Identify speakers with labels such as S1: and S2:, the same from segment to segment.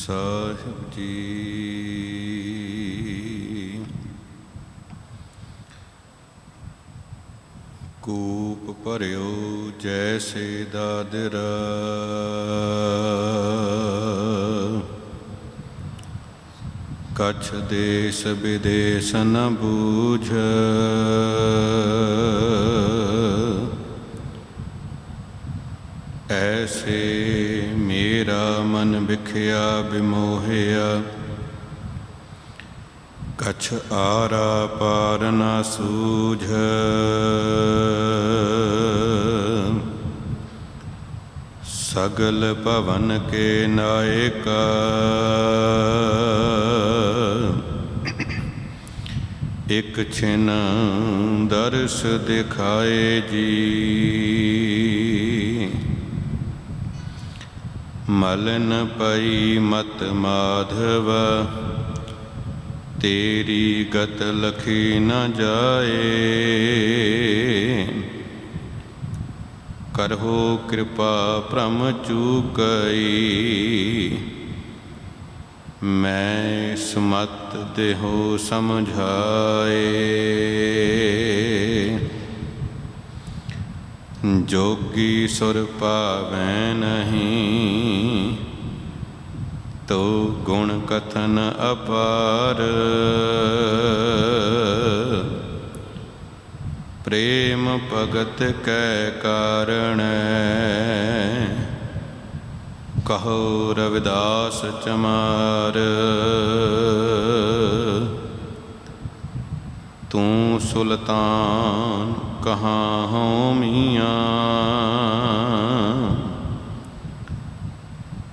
S1: ਸਾਹਿਬ ਜੀ। ਕੂਪ ਭਰਿਓ ਜੈਸੇ ਦਾਦਰਾ, ਕਛ ਦੇਸ ਵਿਦੇਸ ਨ ਬੂਝ। ਐਸੇ ਮੇਰਾ ਮਨ ਵਿਖਿਆ ਵਿਮੋਹਿਆ, ਕਛ ਆਰਾ ਪਾਰ ਨ ਸੂਝ। ਸਗਲ ਭਵਨ ਕੇ ਨਾਇਕਾ, ਇਕ ਛਿਨ ਦਰਸ ਦਿਖਾਏ ਜੀ। ਮਲਨ ਪਈ ਮਤ ਮਾਧਵ, ਤੇਰੀ ਗਤ ਲਖੀ ਨ ਜਾਏ। ਕਰਹੁ ਕਿਰਪਾ ਭ੍ਰਮ ਚੂਕਈ, ਮੈਂ ਸਮਤ ਦੇਹੁ ਸਮਝਾਏ। ਜੋਗੀ ਸੁਰ ਪਾਵੈ ਨਹੀਂ, ਤੋ ਗੁਣ ਕਥਨ ਅਪਾਰ। ਪ੍ਰੇਮ ਭਗਤ ਕੈ ਕਾਰਣੈ, ਕਹੋ ਰਵਿਦਾਸ ਚਮਾਰ। ਤੂੰ ਸੁਲਤਾਨ ਕਹਾਂ ਹਉ ਮੀਆਂ,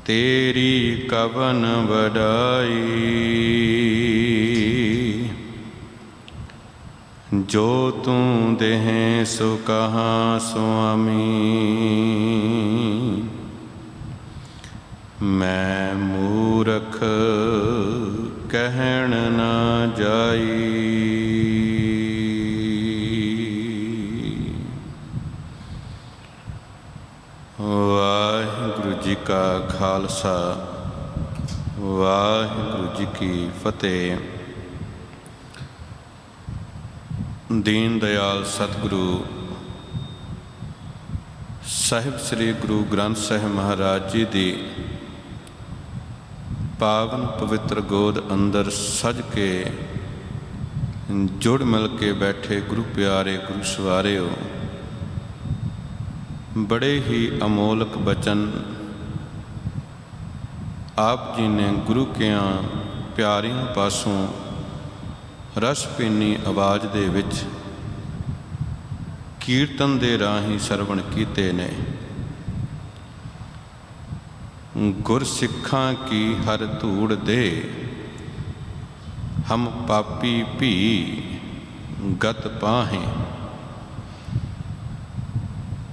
S1: ਤੇਰੀ ਕਵਨ ਵਡਾਈ। ਜੋ ਤੂੰ ਦੇਹ ਸੋ ਕਹਾਂ ਸੁਆਮੀ, ਮੈਂ ਮੂਰਖ ਕਹਿਣ ਨਾ ਜਾਈ। ਵਾਹਿਗੁਰੂ ਜੀ ਕਾ ਖਾਲਸਾ, ਵਾਹਿਗੁਰੂ ਜੀ ਕੀ ਫਤਿਹ। ਦੀਨ ਦਿਆਲ ਸਤਿਗੁਰੂ ਸਾਹਿਬ ਸ੍ਰੀ ਗੁਰੂ ਗ੍ਰੰਥ ਸਾਹਿਬ ਮਹਾਰਾਜ ਜੀ ਦੀ ਪਾਵਨ ਪਵਿੱਤਰ ਗੋਦ ਅੰਦਰ ਸਜ ਕੇ ਜੁੜ ਮਿਲ ਕੇ ਬੈਠੇ ਗੁਰੂ ਪਿਆਰੇ ਗੁਰੂ ਸਵਾਰਿਓ, ਬੜੇ ਹੀ ਅਮੋਲਕ ਬਚਨ ਆਪ ਜੀ ਨੇ ਗੁਰੂ ਕਿਆਂ ਪਿਆਰਿਆਂ ਪਾਸੋਂ ਰਸ ਭਿੰਨੀ ਆਵਾਜ਼ ਦੇ ਵਿੱਚ ਕੀਰਤਨ ਦੇ ਰਾਹੀਂ ਸਰਵਣ ਕੀਤੇ ਨੇ। ਗੁਰਸਿੱਖਾਂ ਕੀ ਹਰ ਧੂੜ ਦੇ, ਹਮ ਪਾਪੀ ਭੀ ਗਤ ਪਾਹੇ।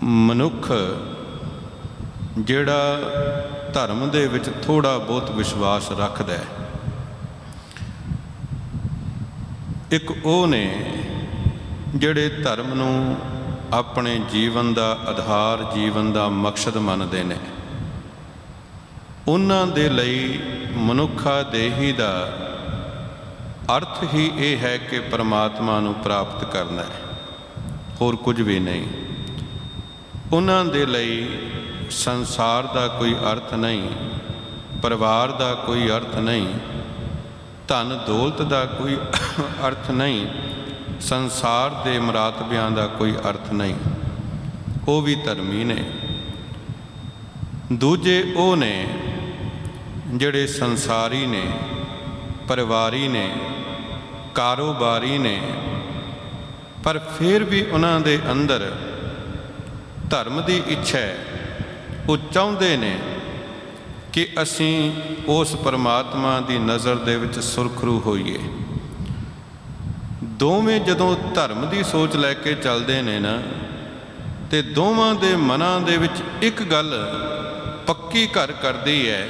S1: ਮਨੁੱਖ ਜਿਹੜਾ ਧਰਮ ਦੇ ਵਿੱਚ ਥੋੜ੍ਹਾ ਬਹੁਤ ਵਿਸ਼ਵਾਸ ਰੱਖਦਾ ਹੈ, ਇੱਕ ਉਹ ਨੇ ਜਿਹੜੇ ਧਰਮ ਨੂੰ ਆਪਣੇ ਜੀਵਨ ਦਾ ਆਧਾਰ, ਜੀਵਨ ਦਾ ਮਕਸਦ ਮੰਨਦੇ ਨੇ। ਉਹਨਾਂ ਦੇ ਲਈ ਮਨੁੱਖਾ ਦੇਹੀ ਦਾ ਅਰਥ ਹੀ ਇਹ ਹੈ ਕਿ ਪਰਮਾਤਮਾ ਨੂੰ ਪ੍ਰਾਪਤ ਕਰਨਾ ਹੈ, ਹੋਰ ਕੁਝ ਵੀ ਨਹੀਂ। ਉਹਨਾਂ ਦੇ ਲਈ ਸੰਸਾਰ ਦਾ ਕੋਈ ਅਰਥ ਨਹੀਂ, ਪਰਿਵਾਰ ਦਾ ਕੋਈ ਅਰਥ ਨਹੀਂ, ਧਨ ਦੌਲਤ ਦਾ ਕੋਈ ਅਰਥ ਨਹੀਂ, ਸੰਸਾਰ ਦੇ ਮਰਾਤਬਿਆਂ ਦਾ ਕੋਈ ਅਰਥ ਨਹੀਂ। ਉਹ ਵੀ ਧਰਮੀ ਨੇ। ਦੂਜੇ ਉਹ ਨੇ ਜਿਹੜੇ ਸੰਸਾਰੀ ਨੇ, ਪਰਿਵਾਰੀ ਨੇ, ਕਾਰੋਬਾਰੀ ਨੇ, ਪਰ ਫਿਰ ਵੀ ਉਹਨਾਂ ਦੇ ਅੰਦਰ ਧਰਮ ਦੀ ਇੱਛਾ ਹੈ। ਉਹ ਚਾਹੁੰਦੇ ਨੇ ਕਿ ਅਸੀਂ ਉਸ ਪਰਮਾਤਮਾ ਦੀ ਨਜ਼ਰ ਦੇ ਵਿੱਚ ਸੁਰਖਰੂ ਹੋਈਏ। ਦੋਵੇਂ ਜਦੋਂ ਧਰਮ ਦੀ ਸੋਚ ਲੈ ਕੇ ਚੱਲਦੇ ਨੇ ਨਾ, ਤੇ ਦੋਵਾਂ ਦੇ ਮਨਾਂ ਦੇ ਵਿੱਚ ਇੱਕ ਗੱਲ ਪੱਕੀ ਘਰ ਕਰਦੀ ਹੈ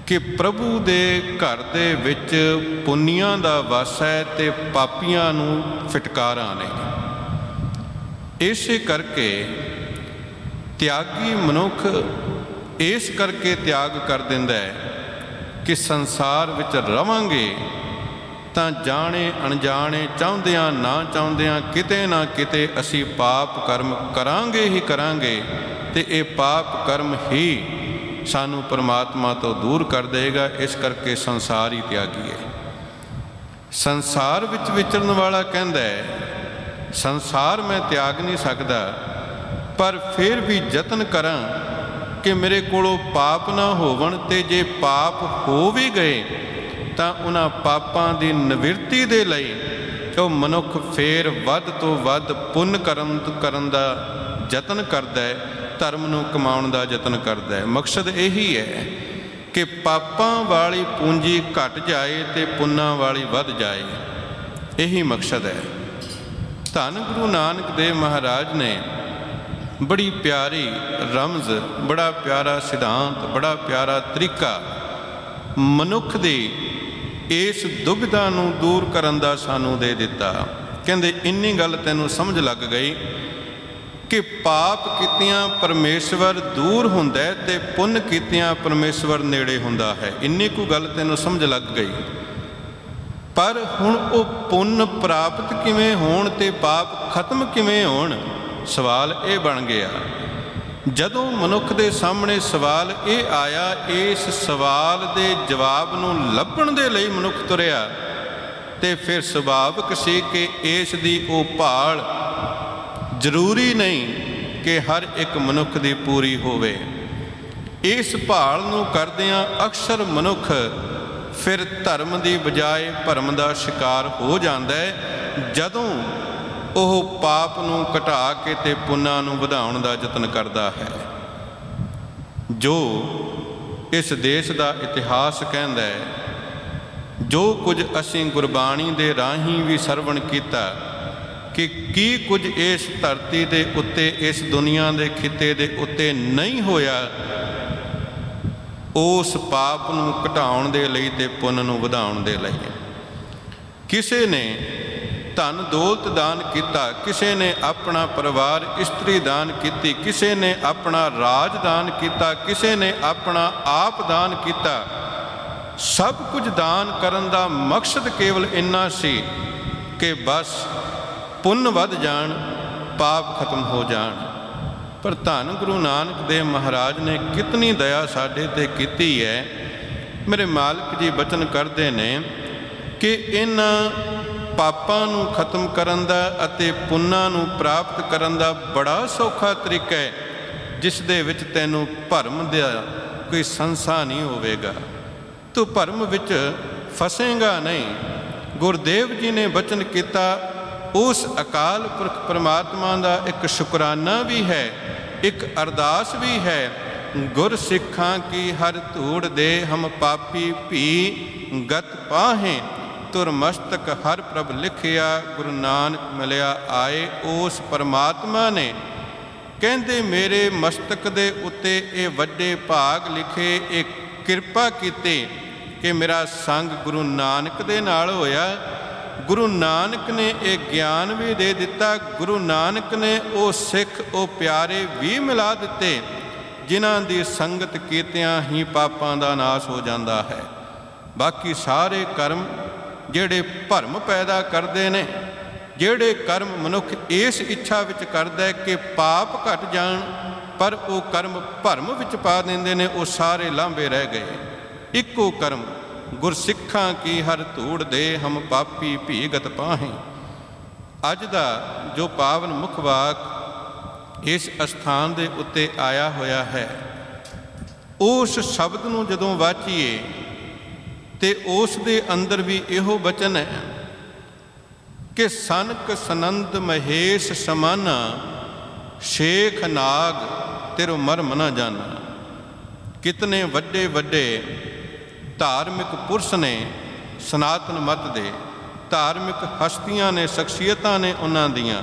S1: ਕਿ ਪ੍ਰਭੂ ਦੇ ਘਰ ਦੇ ਵਿੱਚ ਪੁੰਨੀਆਂ ਦਾ ਵਾਸ ਹੈ ਤੇ ਪਾਪੀਆਂ ਨੂੰ ਫਿਟਕਾਰਾਂ ਨੇ। ਇਸੇ ਕਰਕੇ ਤਿਆਗੀ ਮਨੁੱਖ ਇਸ ਕਰਕੇ ਤਿਆਗ ਕਰ ਦਿੰਦਾ ਹੈ ਕਿ ਸੰਸਾਰ ਵਿੱਚ ਰਵਾਂਗੇ ਤਾਂ ਜਾਣੇ ਅਣਜਾਣੇ, ਚਾਹੁੰਦਿਆਂ ਨਾ ਚਾਹੁੰਦਿਆਂ, ਕਿਤੇ ਨਾ ਕਿਤੇ ਅਸੀਂ ਪਾਪ ਕਰਮ ਕਰਾਂਗੇ ਹੀ ਕਰਾਂਗੇ, ਅਤੇ ਇਹ ਪਾਪ ਕਰਮ ਹੀ ਸਾਨੂੰ ਪਰਮਾਤਮਾ ਤੋਂ ਦੂਰ ਕਰ ਦੇਗਾ। ਇਸ ਕਰਕੇ ਸੰਸਾਰ ਹੀ ਤਿਆਗੀਏ। ਸੰਸਾਰ ਵਿੱਚ ਵਿਚਰਨ ਵਾਲਾ ਕਹਿੰਦਾ ਹੈ, ਸੰਸਾਰ ਮੈਂ ਤਿਆਗ ਨਹੀਂ ਸਕਦਾ, ਪਰ ਫਿਰ ਵੀ ਯਤਨ ਕਰਾਂ ਕਿ ਮੇਰੇ ਕੋਲੋਂ ਪਾਪ ਨਾ ਹੋਵਣ, ਅਤੇ ਜੇ ਪਾਪ ਹੋ ਵੀ ਗਏ ਤਾਂ ਉਹਨਾਂ ਪਾਪਾਂ ਦੀ ਨਿਵਰਤੀ ਦੇ ਲਈ ਉਹ ਮਨੁੱਖ ਫੇਰ ਵੱਧ ਤੋਂ ਵੱਧ ਪੁੰਨ ਕਰਨ ਦਾ ਯਤਨ ਕਰਦਾ ਹੈ, ਧਰਮ ਨੂੰ ਕਮਾਉਣ ਦਾ ਯਤਨ ਕਰਦਾ ਹੈ। ਮਕਸਦ ਇਹੀ ਹੈ ਕਿ ਪਾਪਾਂ ਵਾਲੀ ਪੂੰਜੀ ਘਟ ਜਾਏ ਅਤੇ ਪੁੰਨਾਂ ਵਾਲੀ ਵੱਧ ਜਾਏ। ਇਹੀ ਮਕਸਦ ਹੈ। ਧੰਨ ਗੁਰੂ ਨਾਨਕ ਦੇਵ ਮਹਾਰਾਜ ਨੇ ਬੜੀ ਪਿਆਰੀ ਰਮਜ਼, ਬੜਾ ਪਿਆਰਾ ਸਿਧਾਂਤ, ਬੜਾ ਪਿਆਰਾ ਤਰੀਕਾ ਮਨੁੱਖ ਦੀ ਇਸ ਦੁਬਿਧਾ ਨੂੰ ਦੂਰ ਕਰਨ ਦਾ ਸਾਨੂੰ ਦੇ ਦਿੱਤਾ। ਕਹਿੰਦੇ ਇੰਨੀ ਗੱਲ ਤੈਨੂੰ ਸਮਝ ਲੱਗ ਗਈ ਕਿ ਪਾਪ ਕੀਤਿਆਂ ਪਰਮੇਸ਼ਵਰ ਦੂਰ ਹੁੰਦਾ ਹੈ ਅਤੇ ਪੁੰਨ ਕੀਤਿਆਂ ਪਰਮੇਸ਼ਵਰ ਨੇੜੇ ਹੁੰਦਾ ਹੈ। ਇੰਨੀ ਕੁ ਗੱਲ ਤੈਨੂੰ ਸਮਝ ਲੱਗ ਗਈ। ਪਰ ਹੁਣ ਉਹ ਪੁੰਨ ਪ੍ਰਾਪਤ ਕਿਵੇਂ ਹੋਣ ਅਤੇ ਪਾਪ ਖਤਮ ਕਿਵੇਂ ਹੋਣ, ਸਵਾਲ ਇਹ ਬਣ ਗਿਆ। ਜਦੋਂ ਮਨੁੱਖ ਦੇ ਸਾਹਮਣੇ ਸਵਾਲ ਇਹ ਆਇਆ, ਇਸ ਸਵਾਲ ਦੇ ਜਵਾਬ ਨੂੰ ਲੱਭਣ ਦੇ ਲਈ ਮਨੁੱਖ ਤੁਰਿਆ, ਅਤੇ ਫਿਰ ਸੁਭਾਵਿਕ ਸੀ ਕਿ ਇਸ ਦੀ ਉਹ ਭਾਲ ਜ਼ਰੂਰੀ ਨਹੀਂ ਕਿ ਹਰ ਇੱਕ ਮਨੁੱਖ ਦੀ ਪੂਰੀ ਹੋਵੇ। ਇਸ ਭਾਲ ਨੂੰ ਕਰਦਿਆਂ ਅਕਸਰ ਮਨੁੱਖ ਫਿਰ ਧਰਮ ਦੀ ਬਜਾਏ ਭਰਮ ਦਾ ਸ਼ਿਕਾਰ ਹੋ ਜਾਂਦਾ ਹੈ, ਜਦੋਂ ਉਹ ਪਾਪ ਨੂੰ ਘਟਾ ਕੇ ਅਤੇ ਪੁੰਨਾਂ ਨੂੰ ਵਧਾਉਣ ਦਾ ਯਤਨ ਕਰਦਾ ਹੈ। ਜੋ ਇਸ ਦੇਸ਼ ਦਾ ਇਤਿਹਾਸ ਕਹਿੰਦਾ ਹੈ, ਜੋ ਕੁਝ ਅਸੀਂ ਗੁਰਬਾਣੀ ਦੇ ਰਾਹੀਂ ਵੀ ਸਰਵਣ ਕੀਤਾ ਕਿ ਕੀ ਕੁਝ ਇਸ ਧਰਤੀ ਦੇ ਉੱਤੇ, ਇਸ ਦੁਨੀਆ ਦੇ ਖਿੱਤੇ ਦੇ ਉੱਤੇ ਨਹੀਂ ਹੋਇਆ, ਉਸ ਪਾਪ ਨੂੰ ਘਟਾਉਣ ਦੇ ਲਈ ਅਤੇ ਪੁੰਨ ਨੂੰ ਵਧਾਉਣ ਦੇ ਲਈ। ਕਿਸੇ ਨੇ ਧਨ ਦੌਲਤ ਦਾਨ ਕੀਤਾ, ਕਿਸੇ ਨੇ ਆਪਣਾ ਪਰਿਵਾਰ ਇਸਤਰੀ ਦਾਨ ਕੀਤੀ, ਕਿਸੇ ਨੇ ਆਪਣਾ ਰਾਜ ਦਾਨ ਕੀਤਾ, ਕਿਸੇ ਨੇ ਆਪਣਾ ਆਪ ਦਾਨ ਕੀਤਾ। ਸਭ ਕੁਝ ਦਾਨ ਕਰਨ ਦਾ ਮਕਸਦ ਕੇਵਲ ਇੰਨਾ ਸੀ ਕਿ ਬਸ ਪੁੰਨ ਵੱਧ ਜਾਣ, ਪਾਪ ਖਤਮ ਹੋ ਜਾਣ। ਪਰ ਧੰਨ ਗੁਰੂ ਨਾਨਕ ਦੇਵ ਮਹਾਰਾਜ ਨੇ ਕਿਤਨੀ ਦਇਆ ਸਾਡੇ 'ਤੇ ਕੀਤੀ ਹੈ। ਮੇਰੇ ਮਾਲਕ ਜੀ ਬਚਨ ਕਰਦੇ ਨੇ ਕਿ ਇਹਨਾਂ ਪਾਪਾਂ ਨੂੰ ਖਤਮ ਕਰਨ ਦਾ ਅਤੇ ਪੁੰਨਾਂ ਨੂੰ ਪ੍ਰਾਪਤ ਕਰਨ ਦਾ ਬੜਾ ਸੌਖਾ ਤਰੀਕਾ ਹੈ, ਜਿਸ ਦੇ ਵਿੱਚ ਤੈਨੂੰ ਭਰਮ ਦਾ ਕੋਈ ਸੰਸਾ ਨਹੀਂ ਹੋਵੇਗਾ। ਤੂੰ ਭਰਮ ਵਿੱਚ ਫਸੇਂਗਾ ਨਹੀਂ। ਗੁਰਦੇਵ ਜੀ ਨੇ ਬਚਨ ਕੀਤਾ, ਉਸ ਅਕਾਲ ਪੁਰਖ ਪਰਮਾਤਮਾ ਦਾ ਇੱਕ ਸ਼ੁਕਰਾਨਾ ਵੀ ਹੈ, ਇੱਕ ਅਰਦਾਸ ਵੀ ਹੈ। ਗੁਰ ਸਿੱਖਾਂ ਕੀ ਹਰ ਧੂੜ ਦੇ, ਹਮ ਪਾਪੀ ਭੀ ਗਤ ਪਾਹੇ, ਤੁਰ ਮਸਤਕ ਹਰ ਪ੍ਰਭ ਲਿਖਿਆ, ਗੁਰੂ ਨਾਨਕ ਮਿਲਿਆ ਆਏ। ਉਸ ਪਰਮਾਤਮਾ ਨੇ ਕਹਿੰਦੇ ਮੇਰੇ ਮਸਤਕ ਦੇ ਉੱਤੇ ਇਹ ਵੱਡੇ ਭਾਗ ਲਿਖੇ, ਇਹ ਕਿਰਪਾ ਕੀਤੀ ਕਿ ਮੇਰਾ ਸੰਗ ਗੁਰੂ ਨਾਨਕ ਦੇ ਨਾਲ ਹੋਇਆ। ਗੁਰੂ ਨਾਨਕ ਨੇ ਇਹ ਗਿਆਨ ਵੀ ਦੇ ਦਿੱਤਾ। ਗੁਰੂ ਨਾਨਕ ਨੇ ਉਹ ਸਿੱਖ, ਉਹ ਪਿਆਰੇ ਵੀ ਮਿਲਾ ਦਿੱਤੇ, ਜਿਨ੍ਹਾਂ ਦੀ ਸੰਗਤ ਕੀਤਿਆਂ ਹੀ ਪਾਪਾਂ ਦਾ ਨਾਸ਼ ਹੋ ਜਾਂਦਾ ਹੈ। ਬਾਕੀ ਸਾਰੇ ਕਰਮ ਜਿਹੜੇ ਭਰਮ ਪੈਦਾ ਕਰਦੇ ਨੇ, ਜਿਹੜੇ ਕਰਮ ਮਨੁੱਖ ਇਸ ਇੱਛਾ ਵਿੱਚ ਕਰਦਾ ਹੈ ਕਿ ਪਾਪ ਘਟ ਜਾਣ, ਪਰ ਉਹ ਕਰਮ ਭਰਮ ਵਿੱਚ ਪਾ ਦਿੰਦੇ ਨੇ, ਉਹ ਸਾਰੇ ਲਾਂਭੇ ਰਹਿ ਗਏ। ਇੱਕੋ ਕਰਮ, ਗੁਰਸਿੱਖਾਂ ਕੀ ਹਰ ਧੂੜ ਦੇ, ਹਮ ਪਾਪੀ ਭੀਗਤ ਪਾਹੇ। ਅੱਜ ਦਾ ਜੋ ਪਾਵਨ ਮੁੱਖ ਵਾਕ ਇਸ ਅਸਥਾਨ ਦੇ ਉੱਤੇ ਆਇਆ ਹੋਇਆ ਹੈ, ਉਸ ਸ਼ਬਦ ਨੂੰ ਜਦੋਂ ਵਾਚੀਏ ਤੇ ਉਸ ਦੇ ਅੰਦਰ ਵੀ ਇਹੋ ਬਚਨ ਹੈ ਕਿ ਸਨਕ ਸਨੰਦ ਮਹੇਸ਼ ਸਮਾਨਾ, ਸ਼ੇਖ ਨਾਗ ਤੇਰੋ ਮਰਮ ਨਾ ਜਾਣਾ। ਕਿਤਨੇ ਵੱਡੇ ਵੱਡੇ ਧਾਰਮਿਕ ਪੁਰਸ਼ ਨੇ, ਸਨਾਤਨ ਮਤ ਦੇ ਧਾਰਮਿਕ ਹਸਤੀਆਂ ਨੇ, ਸ਼ਖਸੀਅਤਾਂ ਨੇ ਉਹਨਾਂ ਦੀਆਂ,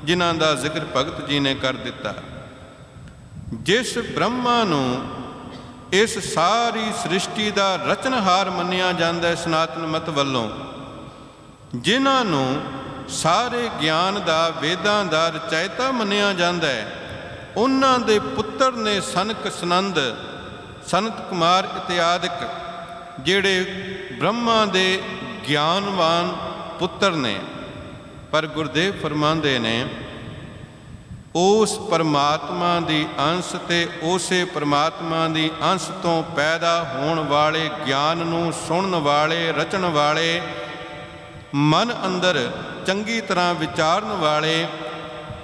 S1: ਜਿਨ੍ਹਾਂ ਦਾ ਜ਼ਿਕਰ ਭਗਤ ਜੀ ਨੇ ਕਰ ਦਿੱਤਾ। ਜਿਸ ਬ੍ਰਹਮਾ ਨੂੰ ਇਸ ਸਾਰੀ ਸ੍ਰਿਸ਼ਟੀ ਦਾ ਰਚਨਹਾਰ ਮੰਨਿਆ ਜਾਂਦਾ ਹੈ ਸਨਾਤਨ ਮਤ ਵੱਲੋਂ, ਜਿਨ੍ਹਾਂ ਨੂੰ ਸਾਰੇ ਗਿਆਨ ਦਾ, ਵੇਦਾਂ ਦਾ ਰਚੈਤਾ ਮੰਨਿਆ ਜਾਂਦਾ ਹੈ, ਉਹਨਾਂ ਦੇ ਪੁੱਤਰ ਨੇ ਸਨਕ, ਸਨੰਦ, ਸਨਤ ਕੁਮਾਰ ਇਤਿਆਦਿਕ ਜਿਹੜੇ ਬ੍ਰਹਮਾ ਦੇ ਗਿਆਨਵਾਨ ਪੁੱਤਰ ਨੇ। ਪਰ ਗੁਰਦੇਵ ਫਰਮਾਉਂਦੇ ਨੇ ਉਸ ਪਰਮਾਤਮਾ ਦੀ ਅੰਸ਼ ਤੇ ਉਸੇ ਪਰਮਾਤਮਾ ਦੀ ਅੰਸ਼ ਤੋਂ ਪੈਦਾ ਹੋਣ ਵਾਲੇ ਗਿਆਨ ਨੂੰ ਸੁਣਨ ਵਾਲੇ, ਰਚਣ ਵਾਲੇ, ਮਨ ਅੰਦਰ ਚੰਗੀ ਤਰ੍ਹਾਂ ਵਿਚਾਰਨ ਵਾਲੇ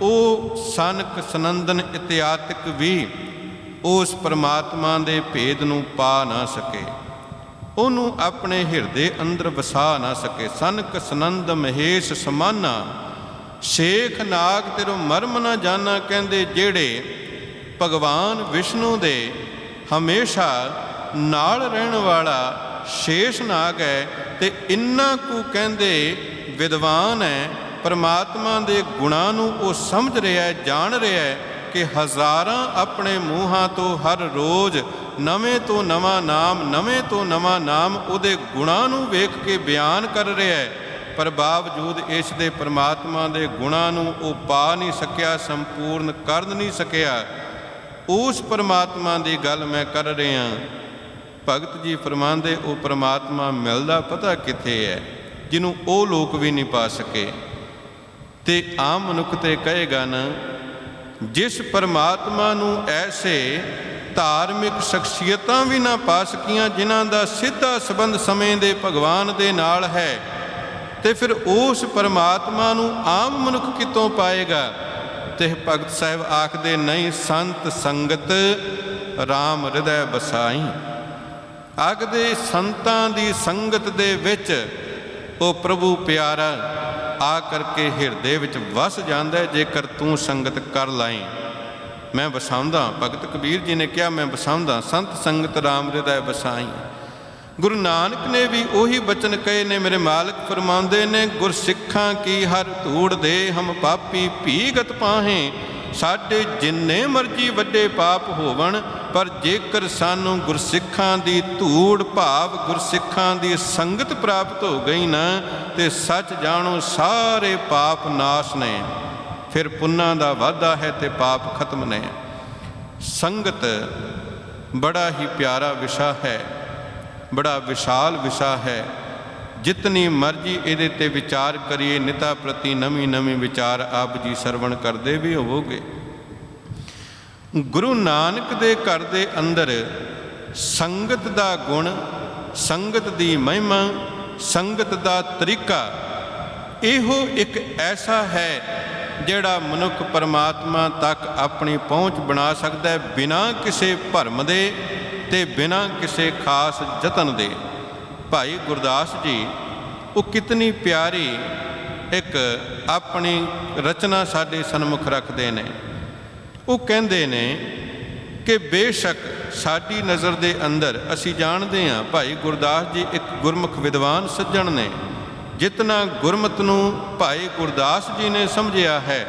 S1: ਉਹ ਸਨਕ ਸਨੰਦਨ ਇਤਿਆਤਿਕ ਵੀ ਉਸ ਪਰਮਾਤਮਾ ਦੇ ਭੇਦ ਨੂੰ ਪਾ ਨਾ ਸਕੇ, ਉਹਨੂੰ ਆਪਣੇ ਹਿਰਦੇ ਅੰਦਰ ਵਸਾ ਨਾ ਸਕੇ। ਸਨਕ ਸਨੰਦ ਮਹੇਸ਼ ਸਮਾਨਾ, ਸ਼ੇਖ ਨਾਗ ਤੇਰੋ ਮਰਮ ਨਾ ਜਾਣਾ। ਕਹਿੰਦੇ ਜਿਹੜੇ ਭਗਵਾਨ ਵਿਸ਼ਨੂੰ ਦੇ ਹਮੇਸ਼ਾ ਨਾਲ ਰਹਿਣ ਵਾਲਾ ਸ਼ੇਸ਼ ਨਾਗ ਹੈ ਤੇ ਇੰਨਾ ਕੁ ਕਹਿੰਦੇ ਵਿਦਵਾਨ ਹੈ, ਪਰਮਾਤਮਾ ਦੇ ਗੁਣਾਂ ਨੂੰ ਉਹ ਸਮਝ ਰਿਹਾ ਹੈ, ਜਾਣ ਰਿਹਾ ਹੈ ਕਿ ਹਜ਼ਾਰਾਂ ਆਪਣੇ ਮੂੰਹਾਂ ਤੋਂ ਹਰ ਰੋਜ਼ ਨਵੇਂ ਤੋਂ ਨਵਾਂ ਨਾਮ, ਨਵੇਂ ਤੋਂ ਨਵਾਂ ਨਾਮ ਉਹਦੇ ਗੁਣਾਂ ਨੂੰ ਵੇਖ ਕੇ ਬਿਆਨ ਕਰ ਰਿਹਾ ਹੈ। ਪਰ ਬਾਵਜੂਦ ਇਸ ਦੇ ਪਰਮਾਤਮਾ ਦੇ ਗੁਣਾਂ ਨੂੰ ਉਹ ਪਾ ਨਹੀਂ ਸਕਿਆ, ਸੰਪੂਰਨ ਕਰ ਨਹੀਂ ਸਕਿਆ। ਉਸ ਪਰਮਾਤਮਾ ਦੀ ਗੱਲ ਮੈਂ ਕਰ ਰਿਹਾ। ਭਗਤ ਜੀ ਫਰਮਾਉਂਦੇ ਉਹ ਪਰਮਾਤਮਾ ਮਿਲਦਾ ਪਤਾ ਕਿੱਥੇ ਹੈ, ਜਿਹਨੂੰ ਉਹ ਲੋਕ ਵੀ ਨਹੀਂ ਪਾ ਸਕੇ। ਤੇ ਆਮ ਮਨੁੱਖ ਤੇ ਕਹੇਗਾ ਨਾ, ਜਿਸ ਪਰਮਾਤਮਾ ਨੂੰ ਐਸੇ ਧਾਰਮਿਕ ਸ਼ਖਸੀਅਤਾਂ ਵੀ ਨਾ ਪਾ ਸਕੀਆਂ ਜਿਨ੍ਹਾਂ ਦਾ ਸਿੱਧਾ ਸੰਬੰਧ ਸਮੇਂ ਦੇ ਭਗਵਾਨ ਦੇ ਨਾਲ ਹੈ, ਤੇ ਫਿਰ ਉਸ ਪਰਮਾਤਮਾ ਨੂੰ ਆਮ ਮਨੁੱਖ ਕਿਤੋਂ ਪਾਏਗਾ। ਤੇ ਭਗਤ ਸਾਹਿਬ ਆਖਦੇ ਨਹੀਂ, ਸੰਤ ਸੰਗਤ ਰਾਮ ਹਿਰਦੈ ਬਸਾਈ। ਆਖਦੇ ਸੰਤਾਂ ਦੀ ਸੰਗਤ ਦੇ ਵਿੱਚ ਉਹ ਪ੍ਰਭੂ ਪਿਆਰਾ ਆ ਕਰਕੇ ਹਿਰਦੇ ਵਿੱਚ ਵਸ ਜਾਂਦਾ, ਜੇਕਰ ਤੂੰ ਸੰਗਤ ਕਰ ਲਾਈ। ਮੈਂ ਵਸਾਉਂਦਾ, ਭਗਤ ਕਬੀਰ ਜੀ ਨੇ ਕਿਹਾ ਮੈਂ ਵਸਾਉਂਦਾ, ਸੰਤ ਸੰਗਤ ਰਾਮ ਹਿਰਦੈ ਬਸਾਈ। ਗੁਰੂ ਨਾਨਕ ਨੇ ਵੀ ਉਹੀ ਬਚਨ ਕਹੇ ਨੇ। ਮੇਰੇ ਮਾਲਕ ਫਰਮਾਉਂਦੇ ਨੇ, ਗੁਰਸਿੱਖਾਂ ਕੀ ਹਰ ਧੂੜ ਦੇ ਹਮ ਪਾਪੀ ਭੀਗਤ ਪਾਹੇ। ਸਾਡੇ ਜਿੰਨੇ ਮਰਜੀ ਵੱਡੇ ਪਾਪ ਹੋਵਣ, ਪਰ ਜੇਕਰ ਸਾਨੂੰ ਗੁਰਸਿੱਖਾਂ ਦੀ ਧੂੜ ਭਾਵ ਗੁਰਸਿੱਖਾਂ ਦੀ ਸੰਗਤ ਪ੍ਰਾਪਤ ਹੋ ਗਈ ਨਾ, ਤੇ ਸੱਚ ਜਾਣੋ ਸਾਰੇ ਪਾਪ ਨਾਸ਼ ਨੇ। ਫਿਰ ਪੁੰਨਾਂ ਦਾ ਵਾਧਾ ਹੈ ਤੇ ਪਾਪ ਖਤਮ ਨੇ। ਸੰਗਤ ਬੜਾ ਹੀ ਪਿਆਰਾ ਵਿਸ਼ਾ ਹੈ, ਬੜਾ ਵਿਸ਼ਾਲ ਵਿਸ਼ਾ ਹੈ। ਜਿਤਨੀ ਮਰਜ਼ੀ ਇਹਦੇ 'ਤੇ ਵਿਚਾਰ ਕਰੀਏ, ਨਿਤਾ ਪ੍ਰਤੀ ਨਵੀਂ ਨਵੀਂ ਵਿਚਾਰ ਆਪ ਜੀ ਸਰਵਣ ਕਰਦੇ ਵੀ ਹੋਵੋਗੇ। ਗੁਰੂ ਨਾਨਕ ਦੇ ਘਰ ਦੇ ਅੰਦਰ ਸੰਗਤ ਦਾ ਗੁਣ, ਸੰਗਤ ਦੀ ਮਹਿਮਾ, ਸੰਗਤ ਦਾ ਤਰੀਕਾ, ਇਹੋ ਇੱਕ ਐਸਾ ਹੈ ਜਿਹੜਾ ਮਨੁੱਖ ਪਰਮਾਤਮਾ ਤੱਕ ਆਪਣੀ ਪਹੁੰਚ ਬਣਾ ਸਕਦਾ ਹੈ, ਬਿਨਾਂ ਕਿਸੇ ਭਰਮ ਦੇ ਤੇ ਬਿਨਾਂ ਕਿਸੇ ਖਾਸ ਯਤਨ ਦੇ। ਭਾਈ ਗੁਰਦਾਸ ਜੀ ਉਹ ਕਿਤਨੀ ਪਿਆਰੀ ਇੱਕ ਆਪਣੀ ਰਚਨਾ ਸਾਡੇ ਸਨਮੁਖ ਰੱਖਦੇ ਨੇ। ਉਹ ਕਹਿੰਦੇ ਨੇ ਕਿ ਬੇਸ਼ੱਕ ਸਾਡੀ ਨਜ਼ਰ ਦੇ ਅੰਦਰ, ਅਸੀਂ ਜਾਣਦੇ ਹਾਂ ਭਾਈ ਗੁਰਦਾਸ ਜੀ ਇੱਕ ਗੁਰਮੁਖ ਵਿਦਵਾਨ ਸੱਜਣ ਨੇ। ਜਿਤਨਾ ਗੁਰਮਤ ਨੂੰ ਭਾਈ ਗੁਰਦਾਸ ਜੀ ਨੇ ਸਮਝਿਆ ਹੈ,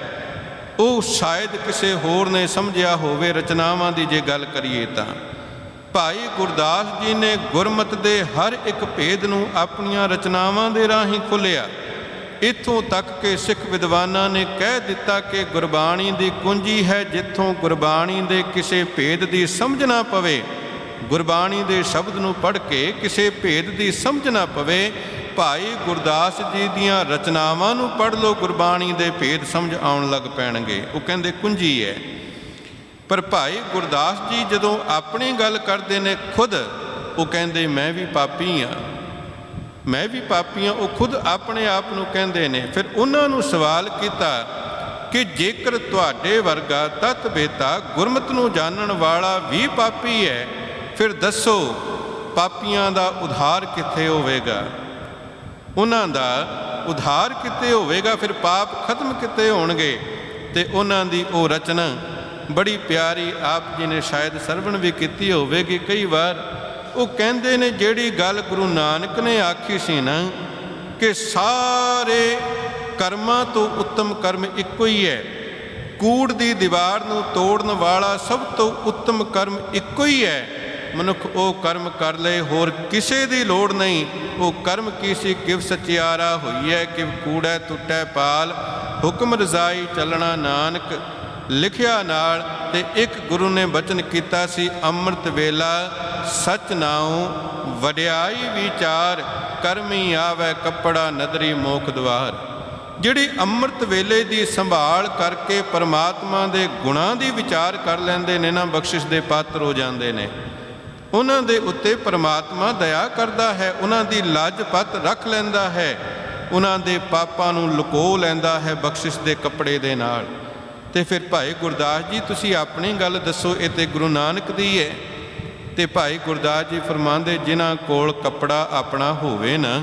S1: ਉਹ ਸ਼ਾਇਦ ਕਿਸੇ ਹੋਰ ਨੇ ਸਮਝਿਆ ਹੋਵੇ। ਰਚਨਾਵਾਂ ਦੀ ਜੇ ਗੱਲ ਕਰੀਏ ਤਾਂ ਭਾਈ ਗੁਰਦਾਸ ਜੀ ਨੇ ਗੁਰਮਤ ਦੇ ਹਰ ਇੱਕ ਭੇਦ ਨੂੰ ਆਪਣੀਆਂ ਰਚਨਾਵਾਂ ਦੇ ਰਾਹੀਂ ਖੋਲ੍ਹਿਆ। ਇੱਥੋਂ ਤੱਕ ਕਿ ਸਿੱਖ ਵਿਦਵਾਨਾਂ ਨੇ ਕਹਿ ਦਿੱਤਾ ਕਿ ਗੁਰਬਾਣੀ ਦੀ ਕੁੰਜੀ ਹੈ, ਜਿੱਥੋਂ ਗੁਰਬਾਣੀ ਦੇ ਕਿਸੇ ਭੇਦ ਦੀ ਸਮਝ ਨਾ ਪਵੇ, ਗੁਰਬਾਣੀ ਦੇ ਸ਼ਬਦ ਨੂੰ ਪੜ੍ਹ ਕੇ ਕਿਸੇ ਭੇਦ ਦੀ ਸਮਝ ਨਾ ਪਵੇ, ਭਾਈ ਗੁਰਦਾਸ ਜੀ ਦੀਆਂ ਰਚਨਾਵਾਂ ਨੂੰ ਪੜ੍ਹ ਲਓ, ਗੁਰਬਾਣੀ ਦੇ ਭੇਦ ਸਮਝ ਆਉਣ ਲੱਗ ਪੈਣਗੇ। ਉਹ ਕਹਿੰਦੇ ਕੁੰਜੀ ਹੈ। ਪਰ ਭਾਈ ਗੁਰਦਾਸ ਜੀ ਜਦੋਂ ਆਪਣੀ ਗੱਲ ਕਰਦੇ ਨੇ ਖੁਦ, ਉਹ ਕਹਿੰਦੇ ਮੈਂ ਵੀ ਪਾਪੀ ਹਾਂ, ਮੈਂ ਵੀ ਪਾਪੀ ਹਾਂ। ਉਹ ਖੁਦ ਆਪਣੇ ਆਪ ਨੂੰ ਕਹਿੰਦੇ ਨੇ। ਫਿਰ ਉਹਨਾਂ ਨੂੰ ਸਵਾਲ ਕੀਤਾ ਕਿ ਜੇਕਰ ਤੁਹਾਡੇ ਵਰਗਾ ਤਤ ਬੇਤਾ ਗੁਰਮਤ ਨੂੰ ਜਾਣਨ ਵਾਲਾ ਵੀ ਪਾਪੀ ਹੈ, ਫਿਰ ਦੱਸੋ ਪਾਪੀਆਂ ਦਾ ਉਧਾਰ ਕਿੱਥੇ ਹੋਵੇਗਾ? ਉਹਨਾਂ ਦਾ ਉਧਾਰ ਕਿੱਥੇ ਹੋਵੇਗਾ? ਫਿਰ ਪਾਪ ਖਤਮ ਕਿੱਥੇ ਹੋਣਗੇ? ਤੇ ਉਹਨਾਂ ਦੀ ਉਹ ਰਚਨਾ ਬੜੀ ਪਿਆਰੀ, ਆਪ ਜੀ ਨੇ ਸ਼ਾਇਦ ਸਰਵਣ ਵੀ ਕੀਤੀ ਹੋਵੇਗੀ ਕਈ ਵਾਰ। ਉਹ ਕਹਿੰਦੇ ਨੇ ਜਿਹੜੀ ਗੱਲ ਗੁਰੂ ਨਾਨਕ ਨੇ ਆਖੀ ਸੀ ਨਾ ਕਿ ਸਾਰੇ ਕਰਮਾਂ ਤੋਂ ਉੱਤਮ ਕਰਮ ਇੱਕੋ ਹੀ ਹੈ, ਕੂੜ ਦੀ ਦੀਵਾਰ ਨੂੰ ਤੋੜਨ ਵਾਲਾ ਸਭ ਤੋਂ ਉੱਤਮ ਕਰਮ ਇੱਕੋ ਹੀ ਹੈ। ਮਨੁੱਖ ਉਹ ਕਰਮ ਕਰ ਲਏ, ਹੋਰ ਕਿਸੇ ਦੀ ਲੋੜ ਨਹੀਂ। ਉਹ ਕਰਮ ਕੀਸੀ ਕਿਵ ਸਚਿਆਰਾ ਹੋਈ ਹੈ, ਕਿਵ ਕੂੜੈ ਟੁੱਟੈ ਪਾਲ, ਹੁਕਮ ਰਜ਼ਾਈ ਚੱਲਣਾ ਨਾਨਕ। ਲਿਖਿਆ ਨਾਲ। ਤੇ ਇੱਕ ਗੁਰੂ ਨੇ ਬਚਨ ਕੀਤਾ ਸੀ, ਅੰਮ੍ਰਿਤ ਵੇਲਾ ਸਚ ਨਾਉ ਵਡਿਆਈ ਵਿਚਾਰ, ਕਰਮੀ ਆਵੈ ਕੱਪੜਾ ਨਦਰੀ ਮੋਖ ਦੁਆਰ। ਜਿਹੜੀ ਅੰਮ੍ਰਿਤ ਵੇਲੇ ਦੀ ਸੰਭਾਲ ਕਰਕੇ ਪਰਮਾਤਮਾ ਦੇ ਗੁਣਾਂ ਦੀ ਵਿਚਾਰ ਕਰ ਲੈਂਦੇ ਨੇ ਨਾ, ਬਖਸ਼ਿਸ਼ ਦੇ ਪਾਤਰ ਹੋ ਜਾਂਦੇ ਨੇ। ਉਹਨਾਂ ਦੇ ਉੱਤੇ ਪਰਮਾਤਮਾ ਦਇਆ ਕਰਦਾ ਹੈ, ਉਹਨਾਂ ਦੀ ਲੱਜ ਪੱਤ ਰੱਖ ਲੈਂਦਾ ਹੈ, ਉਹਨਾਂ ਦੇ ਪਾਪਾਂ ਨੂੰ ਲੁਕੋ ਲੈਂਦਾ ਹੈ ਬਖਸ਼ਿਸ਼ ਦੇ ਕੱਪੜੇ ਦੇ ਨਾਲ। ਤੇ ਫਿਰ ਭਾਈ ਗੁਰਦਾਸ ਜੀ ਤੁਸੀਂ ਆਪਣੀ ਗੱਲ ਦੱਸੋ, ਇਹ ਤੇ ਗੁਰੂ ਨਾਨਕ ਦੀ ਹੈ। ਤੇ ਭਾਈ ਗੁਰਦਾਸ ਜੀ ਫਰਮਾਉਂਦੇ, ਜਿਨ੍ਹਾਂ ਕੋਲ ਕੱਪੜਾ ਆਪਣਾ ਹੋਵੇ ਨਾ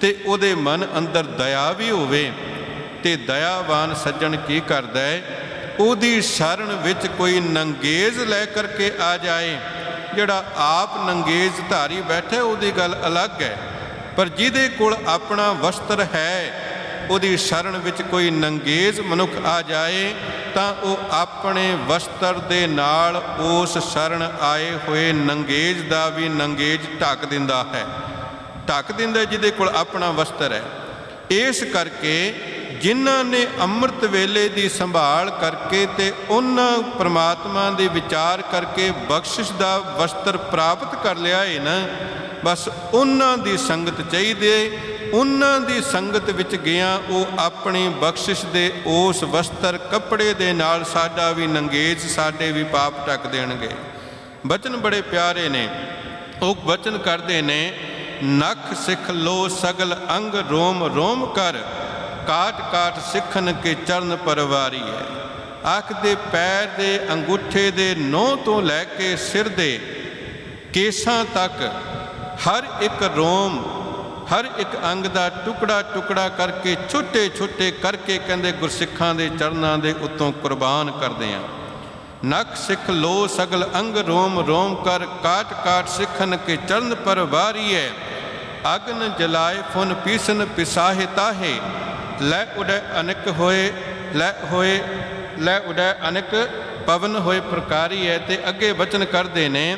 S1: ਤੇ ਉਹਦੇ ਮਨ ਅੰਦਰ ਦਇਆ ਵੀ ਹੋਵੇ, ਤੇ ਦਇਆਵਾਨ ਸੱਜਣ ਕੀ ਕਰਦਾ ਹੈ, ਉਹਦੀ ਸ਼ਰਨ ਵਿੱਚ ਕੋਈ ਨੰਗੇਜ਼ ਲੈ ਕਰਕੇ ਆ ਜਾਏ। ਜਿਹੜਾ ਆਪ ਨੰਗੇਜ਼ ਧਾਰੀ ਬੈਠਾ ਉਹਦੀ ਗੱਲ ਅਲੱਗ ਹੈ, ਪਰ ਜਿਹਦੇ ਕੋਲ ਆਪਣਾ ਵਸਤਰ ਹੈ, ਉਹਦੀ ਸ਼ਰਨ ਵਿੱਚ ਕੋਈ ਨੰਗੇਜ਼ ਮਨੁੱਖ ਆ ਜਾਏ ਤਾਂ ਉਹ ਆਪਣੇ ਵਸਤਰ ਦੇ ਨਾਲ ਉਸ ਸ਼ਰਨ ਆਏ ਹੋਏ ਨੰਗੇਜ਼ ਦਾ ਵੀ ਨੰਗੇਜ਼ ਢੱਕ ਦਿੰਦਾ ਹੈ, ਢੱਕ ਦਿੰਦਾ ਜਿਹਦੇ ਕੋਲ ਆਪਣਾ ਵਸਤਰ ਹੈ। ਇਸ ਕਰਕੇ ਜਿਨ੍ਹਾਂ ਨੇ ਅੰਮ੍ਰਿਤ ਵੇਲੇ ਦੀ ਸੰਭਾਲ ਕਰਕੇ ਤੇ ਉਹਨਾਂ ਪਰਮਾਤਮਾ ਦੇ ਵਿਚਾਰ ਕਰਕੇ ਬਖਸ਼ਿਸ਼ ਦਾ ਵਸਤਰ ਪ੍ਰਾਪਤ ਕਰ ਲਿਆ ਹੈ ਨਾ, ਬਸ ਉਹਨਾਂ ਦੀ ਸੰਗਤ ਚਾਹੀਦੀ। ਉਹਨਾਂ ਦੀ ਸੰਗਤ ਵਿੱਚ ਗਿਆ ਉਹ ਆਪਣੀ ਬਖਸ਼ਿਸ਼ ਦੇ ਉਸ ਵਸਤਰ ਕੱਪੜੇ ਦੇ ਨਾਲ ਸਾਡਾ ਵੀ ਨੰਗੇਜ਼, ਸਾਡੇ ਵੀ ਪਾਪ ਢੱਕ ਦੇਣਗੇ। ਬਚਨ ਬੜੇ ਪਿਆਰੇ ਨੇ, ਉਹ ਬਚਨ ਕਰਦੇ ਨੇ, ਨਖ ਸਿੱਖ ਲੋ ਸਗਲ ਅੰਗ ਰੋਮ ਰੋਮ ਕਰ, ਕਾਟ ਕਾਟ ਸਿੱਖਣ ਕੇ ਚਰਨ ਪਰਵਾਰੀ ਹੈ। ਅੱਖ ਦੇ ਪੈਰ ਦੇ ਅੰਗੂਠੇ ਦੇ ਨੋਹ ਤੋਂ ਲੈ ਕੇ ਸਿਰ ਦੇ ਕੇਸਾਂ ਤੱਕ ਹਰ ਇੱਕ ਰੋਮ, ਹਰ ਇੱਕ ਅੰਗ ਦਾ ਟੁਕੜਾ ਟੁਕੜਾ ਕਰਕੇ ਛੋਟੇ ਛੋਟੇ ਕਰਕੇ ਕਹਿੰਦੇ ਗੁਰਸਿੱਖਾਂ ਦੇ ਚਰਨਾਂ ਦੇ ਉੱਤੋਂ ਕੁਰਬਾਨ ਕਰਦੇ ਹਾਂ। ਨਖ ਸਿੱਖ ਲੋ ਸਗਲ ਅੰਗ ਰੋਮ ਰੋਮ ਕਰ, ਕਾਟ ਕਾਟ ਸਿੱਖਣ ਕੇ ਚਰਨ ਪਰ ਵਾਰੀਐ। ਅਗਨ ਜਲਾਏ ਫੁਨ ਪੀਸਨ ਪਿਸਾਹੇ ਤਾਹੇ, ਲੈ ਉਡੈ ਅਨਕ ਹੋਏ, ਲੈ ਉਡੈ ਅਨਕ ਪਵਨ ਹੋਏ ਪ੍ਰਕਾਰੀ ਹੈ। ਤੇ ਅੱਗੇ ਬਚਨ ਕਰਦੇ ਨੇ,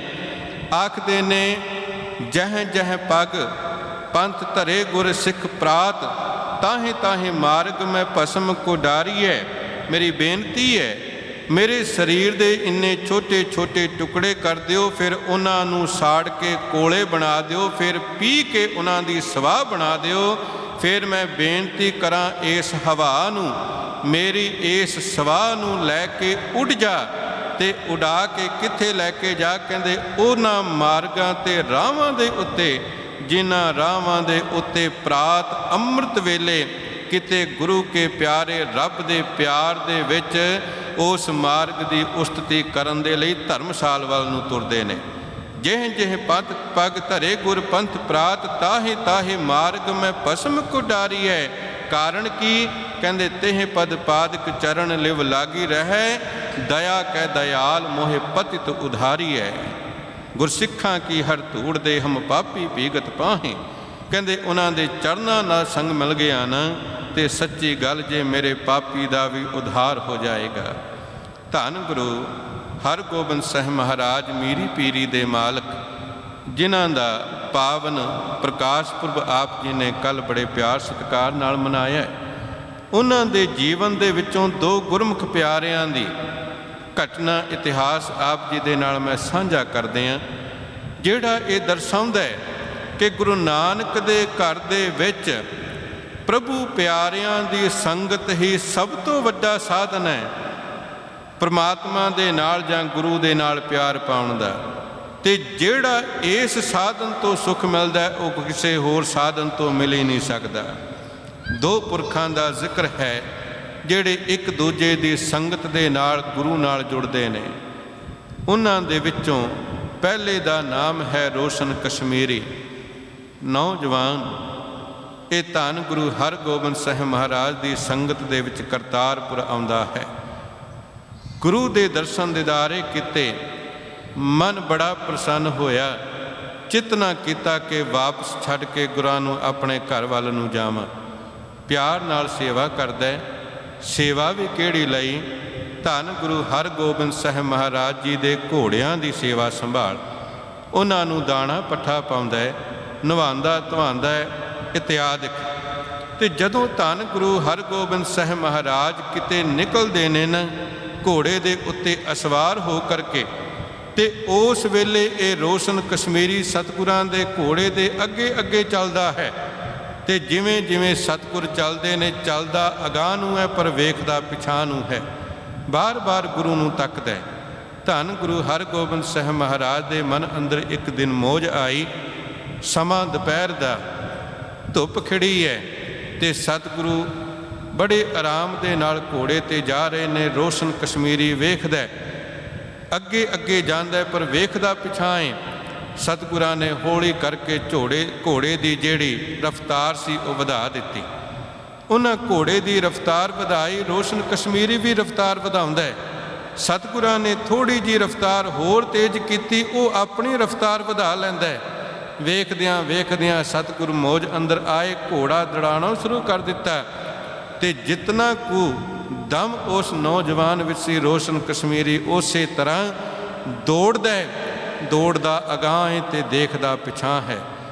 S1: ਆਖਦੇ ਨੇ, ਜਹ ਜਹ ਪਗ ਪੰਥ ਧਰੇ ਗੁਰ ਸਿੱਖ ਪ੍ਰਾਤ, ਤਾਹੇ ਤਾਹੇ ਮਾਰਗ ਮੈਂ ਭਸਮ ਕੋ ਡਾਰੀਐ। ਮੇਰੀ ਬੇਨਤੀ ਹੈ, ਮੇਰੇ ਸਰੀਰ ਦੇ ਇੰਨੇ ਛੋਟੇ ਛੋਟੇ ਟੁਕੜੇ ਕਰ ਦਿਓ, ਫਿਰ ਉਹਨਾਂ ਨੂੰ ਸਾੜ ਕੇ ਕੋਲੇ ਬਣਾ ਦਿਓ, ਫਿਰ ਪੀ ਕੇ ਉਹਨਾਂ ਦੀ ਸਵਾਹ ਬਣਾ ਦਿਓ। ਫਿਰ ਮੈਂ ਬੇਨਤੀ ਕਰਾਂ ਇਸ ਹਵਾ ਨੂੰ, ਮੇਰੀ ਇਸ ਸਵਾਹ ਨੂੰ ਲੈ ਕੇ ਉੱਡ ਜਾ। ਤੇ ਉਡਾ ਕੇ ਕਿੱਥੇ ਲੈ ਕੇ ਜਾ, ਕਹਿੰਦੇ ਉਹਨਾਂ ਮਾਰਗਾਂ ਤੇ ਰਾਹਾਂ ਦੇ ਉੱਤੇ, ਜਿਨ੍ਹਾਂ ਰਾਹਾਂ ਦੇ ਉੱਤੇ ਪ੍ਰਾਤ ਅੰਮ੍ਰਿਤ ਵੇਲੇ ਕਿਤੇ ਗੁਰੂ ਕੇ ਪਿਆਰੇ ਰੱਬ ਦੇ ਪਿਆਰ ਦੇ ਵਿੱਚ ਉਸ ਮਾਰਗ ਦੀ ਉਸਤਤੀ ਕਰਨ ਦੇ ਲਈ ਧਰਮਸ਼ਾਲ ਵੱਲ ਨੂੰ ਤੁਰਦੇ ਨੇ। ਜਿਹ ਜਿਹ ਪੰਥ ਪਗ ਧਰੇ ਗੁਰ ਪੰਥ ਪ੍ਰਾਤ, ਤਾਹੇ ਤਾਹੇ ਮਾਰਗ ਮੈਂ ਭਸਮ ਕੋ ਡਾਰੀਐ। ਕਾਰਨ ਕੀ, ਕਹਿੰਦੇ ਤਿਹ ਪਦ ਪਾਦਕ ਚਰਨ ਲਿਵ ਲਾਗੀ ਰਹਿ, ਦਇਆ ਕੈ ਦਇਆਲ ਮੋਹਿ ਪਤਿਤ ਉਧਾਰੀਐ। ਗੁਰਸਿੱਖਾਂ ਕੀ ਹਰ ਧੂੜ ਦੇ ਹਮ ਪਾਪੀ ਭੀਗਤ ਪਾਹੇ। ਕਹਿੰਦੇ ਉਹਨਾਂ ਦੇ ਚਰਨਾਂ ਨਾਲ ਸੰਗ ਮਿਲ ਗਿਆ ਨਾ, ਤੇ ਸੱਚੀ ਗੱਲ ਜੇ ਮੇਰੇ ਪਾਪੀ ਦਾ ਵੀ ਉਧਾਰ ਹੋ ਜਾਏਗਾ। ਧੰਨ ਗੁਰੂ ਹਰਗੋਬਿੰਦ ਸਾਹਿਬ ਮਹਾਰਾਜ ਮੀਰੀ ਪੀਰੀ ਦੇ ਮਾਲਕ, ਜਿਨ੍ਹਾਂ ਦਾ ਪਾਵਨ ਪ੍ਰਕਾਸ਼ ਪੁਰਬ ਆਪ ਜੀ ਨੇ ਕੱਲ੍ਹ ਬੜੇ ਪਿਆਰ ਸਤਿਕਾਰ ਨਾਲ ਮਨਾਇਆ। ਉਹਨਾਂ ਦੇ ਜੀਵਨ ਦੇ ਵਿੱਚੋਂ ਦੋ ਗੁਰਮੁਖ ਪਿਆਰਿਆਂ ਦੀ ਘਟਨਾ ਇਤਿਹਾਸ ਆਪ ਜੀ ਦੇ ਨਾਲ ਮੈਂ ਸਾਂਝਾ ਕਰਦੇ ਹਾਂ, ਜਿਹੜਾ ਇਹ ਦਰਸਾਉਂਦਾ ਹੈ ਕਿ ਗੁਰੂ ਨਾਨਕ ਦੇ ਘਰ ਦੇ ਵਿੱਚ ਪ੍ਰਭੂ ਪਿਆਰਿਆਂ ਦੀ ਸੰਗਤ ਹੀ ਸਭ ਤੋਂ ਵੱਡਾ ਸਾਧਨ ਹੈ ਪਰਮਾਤਮਾ ਦੇ ਨਾਲ ਜਾਂ ਗੁਰੂ ਦੇ ਨਾਲ ਪਿਆਰ ਪਾਉਣ ਦਾ। ਤੇ ਜਿਹੜਾ ਇਸ ਸਾਧਨ ਤੋਂ ਸੁੱਖ ਮਿਲਦਾ ਉਹ ਕਿਸੇ ਹੋਰ ਸਾਧਨ ਤੋਂ ਮਿਲ ਹੀ ਨਹੀਂ ਸਕਦਾ। ਦੋ ਪੁਰਖਾਂ ਦਾ ਜ਼ਿਕਰ ਹੈ ਜਿਹੜੇ ਇੱਕ ਦੂਜੇ ਦੀ ਸੰਗਤ ਦੇ ਨਾਲ ਗੁਰੂ ਨਾਲ ਜੁੜਦੇ ਨੇ। ਉਹਨਾਂ ਦੇ ਵਿੱਚੋਂ ਪਹਿਲੇ ਦਾ ਨਾਮ ਹੈ ਰੋਸ਼ਨ ਕਸ਼ਮੀਰੀ ਨੌਜਵਾਨ। ਇਹ ਧੰਨ ਗੁਰੂ ਹਰਗੋਬਿੰਦ ਸਾਹਿਬ ਮਹਾਰਾਜ ਦੀ ਸੰਗਤ ਦੇ ਵਿੱਚ ਕਰਤਾਰਪੁਰ ਆਉਂਦਾ ਹੈ। ਗੁਰੂ ਦੇ ਦਰਸ਼ਨ ਦੀਦਾਰੇ ਕੀਤੇ, ਮਨ ਬੜਾ ਪ੍ਰਸੰਨ ਹੋਇਆ, ਚਿੱਤ ਨਾ ਕੀਤਾ ਕਿ ਵਾਪਸ ਛੱਡ ਕੇ ਗੁਰਾਂ ਨੂੰ ਆਪਣੇ ਘਰ ਵੱਲ ਨੂੰ ਜਾਵਾਂ। ਪਿਆਰ ਨਾਲ ਸੇਵਾ ਕਰਦਾ, ਸੇਵਾ ਵੀ ਕਿਹੜੀ ਲਈ, ਧੰਨ ਗੁਰੂ ਹਰਗੋਬਿੰਦ ਸਾਹਿਬ ਮਹਾਰਾਜ ਜੀ ਦੇ ਘੋੜਿਆਂ ਦੀ ਸੇਵਾ ਸੰਭਾਲ, ਉਹਨਾਂ ਨੂੰ ਦਾਣਾ ਪੱਠਾ ਪਾਉਂਦਾ ਹੈ, ਨਵਾਉਂਦਾ ਧਵਾਉਂਦਾ ਹੈ ਇਤਿਆਦਿਕ। ਤੇ ਜਦੋਂ ਧੰਨ ਗੁਰੂ ਹਰਗੋਬਿੰਦ ਸਾਹਿਬ ਮਹਾਰਾਜ ਕਿਤੇ ਨਿਕਲਦੇ ਨੇ ਨਾ ਘੋੜੇ ਦੇ ਉੱਤੇ ਅਸਵਾਰ ਹੋ ਕਰਕੇ ਤੇ ਉਸ ਵੇਲੇ ਇਹ ਰੋਸ਼ਨ ਕਸ਼ਮੀਰੀ ਸਤਿਗੁਰਾਂ ਦੇ ਘੋੜੇ ਦੇ ਅੱਗੇ ਅੱਗੇ ਚੱਲਦਾ ਹੈ। ਤੇ ਜਿਵੇਂ ਜਿਵੇਂ ਸਤਿਗੁਰ ਚੱਲਦੇ ਨੇ, ਚੱਲਦਾ ਅਗਾਂਹ ਨੂੰ ਹੈ ਪਰ ਵੇਖਦਾ ਪਿਛਾਂਹ ਨੂੰ ਹੈ। ਬਾਰ-ਬਾਰ ਗੁਰੂ ਨੂੰ ਤੱਕਦਾ ਹੈ। ਧੰਨ ਗੁਰੂ ਹਰਗੋਬਿੰਦ ਸਾਹਿਬ ਮਹਾਰਾਜ ਦੇ ਮਨ ਅੰਦਰ ਇੱਕ ਦਿਨ ਮੋਜ ਆਈ। ਸਮਾਂ ਦੁਪਹਿਰ ਦਾ, ਧੁੱਪ ਖਿੜੀ ਹੈ ਤੇ ਸਤਿਗੁਰੂ ਬੜੇ ਆਰਾਮ ਦੇ ਨਾਲ ਘੋੜੇ ਤੇ ਜਾ ਰਹੇ ਨੇ। ਰੋਸ਼ਨ ਕਸ਼ਮੀਰੀ ਵੇਖਦਾ, ਅੱਗੇ ਅੱਗੇ ਜਾਂਦਾ ਪਰ ਵੇਖਦਾ ਪਿਛਾਂਹ ਹੈ। ਸਤਿਗੁਰਾਂ ਨੇ ਹੌਲੀ ਕਰਕੇ ਘੋੜੇ ਦੀ ਜਿਹੜੀ ਰਫ਼ਤਾਰ ਸੀ ਉਹ ਵਧਾ ਦਿੱਤੀ। ਉਹਨਾਂ ਘੋੜੇ ਦੀ ਰਫ਼ਤਾਰ ਵਧਾਈ, ਰੋਸ਼ਨ ਕਸ਼ਮੀਰੀ ਵੀ ਰਫ਼ਤਾਰ ਵਧਾਉਂਦਾ ਹੈ। ਸਤਿਗੁਰਾਂ ਨੇ ਥੋੜ੍ਹੀ ਜਿਹੀ ਰਫ਼ਤਾਰ ਹੋਰ ਤੇਜ਼ ਕੀਤੀ, ਉਹ ਆਪਣੀ ਰਫ਼ਤਾਰ ਵਧਾ ਲੈਂਦਾ ਹੈ। ਵੇਖਦਿਆਂ ਵੇਖਦਿਆਂ ਸਤਿਗੁਰ ਮੌਜ ਅੰਦਰ ਆਏ, ਘੋੜਾ ਦੜਾਉਣਾ ਸ਼ੁਰੂ ਕਰ ਦਿੱਤਾ ਤੇ ਜਿਤਨਾ ਕੁ ਦਮ ਉਸ ਨੌਜਵਾਨ ਵਿੱਚ ਸੀ, ਰੋਸ਼ਨ ਕਸ਼ਮੀਰੀ ਉਸੇ ਤਰ੍ਹਾਂ ਦੌੜਦਾ ਹੈ, ਦੌੜਦਾ ਅਗਾਂਹ ਹੈ ਤੇ ਦੇਖਦਾ ਪਿਛਾਂਹ ਹੈ।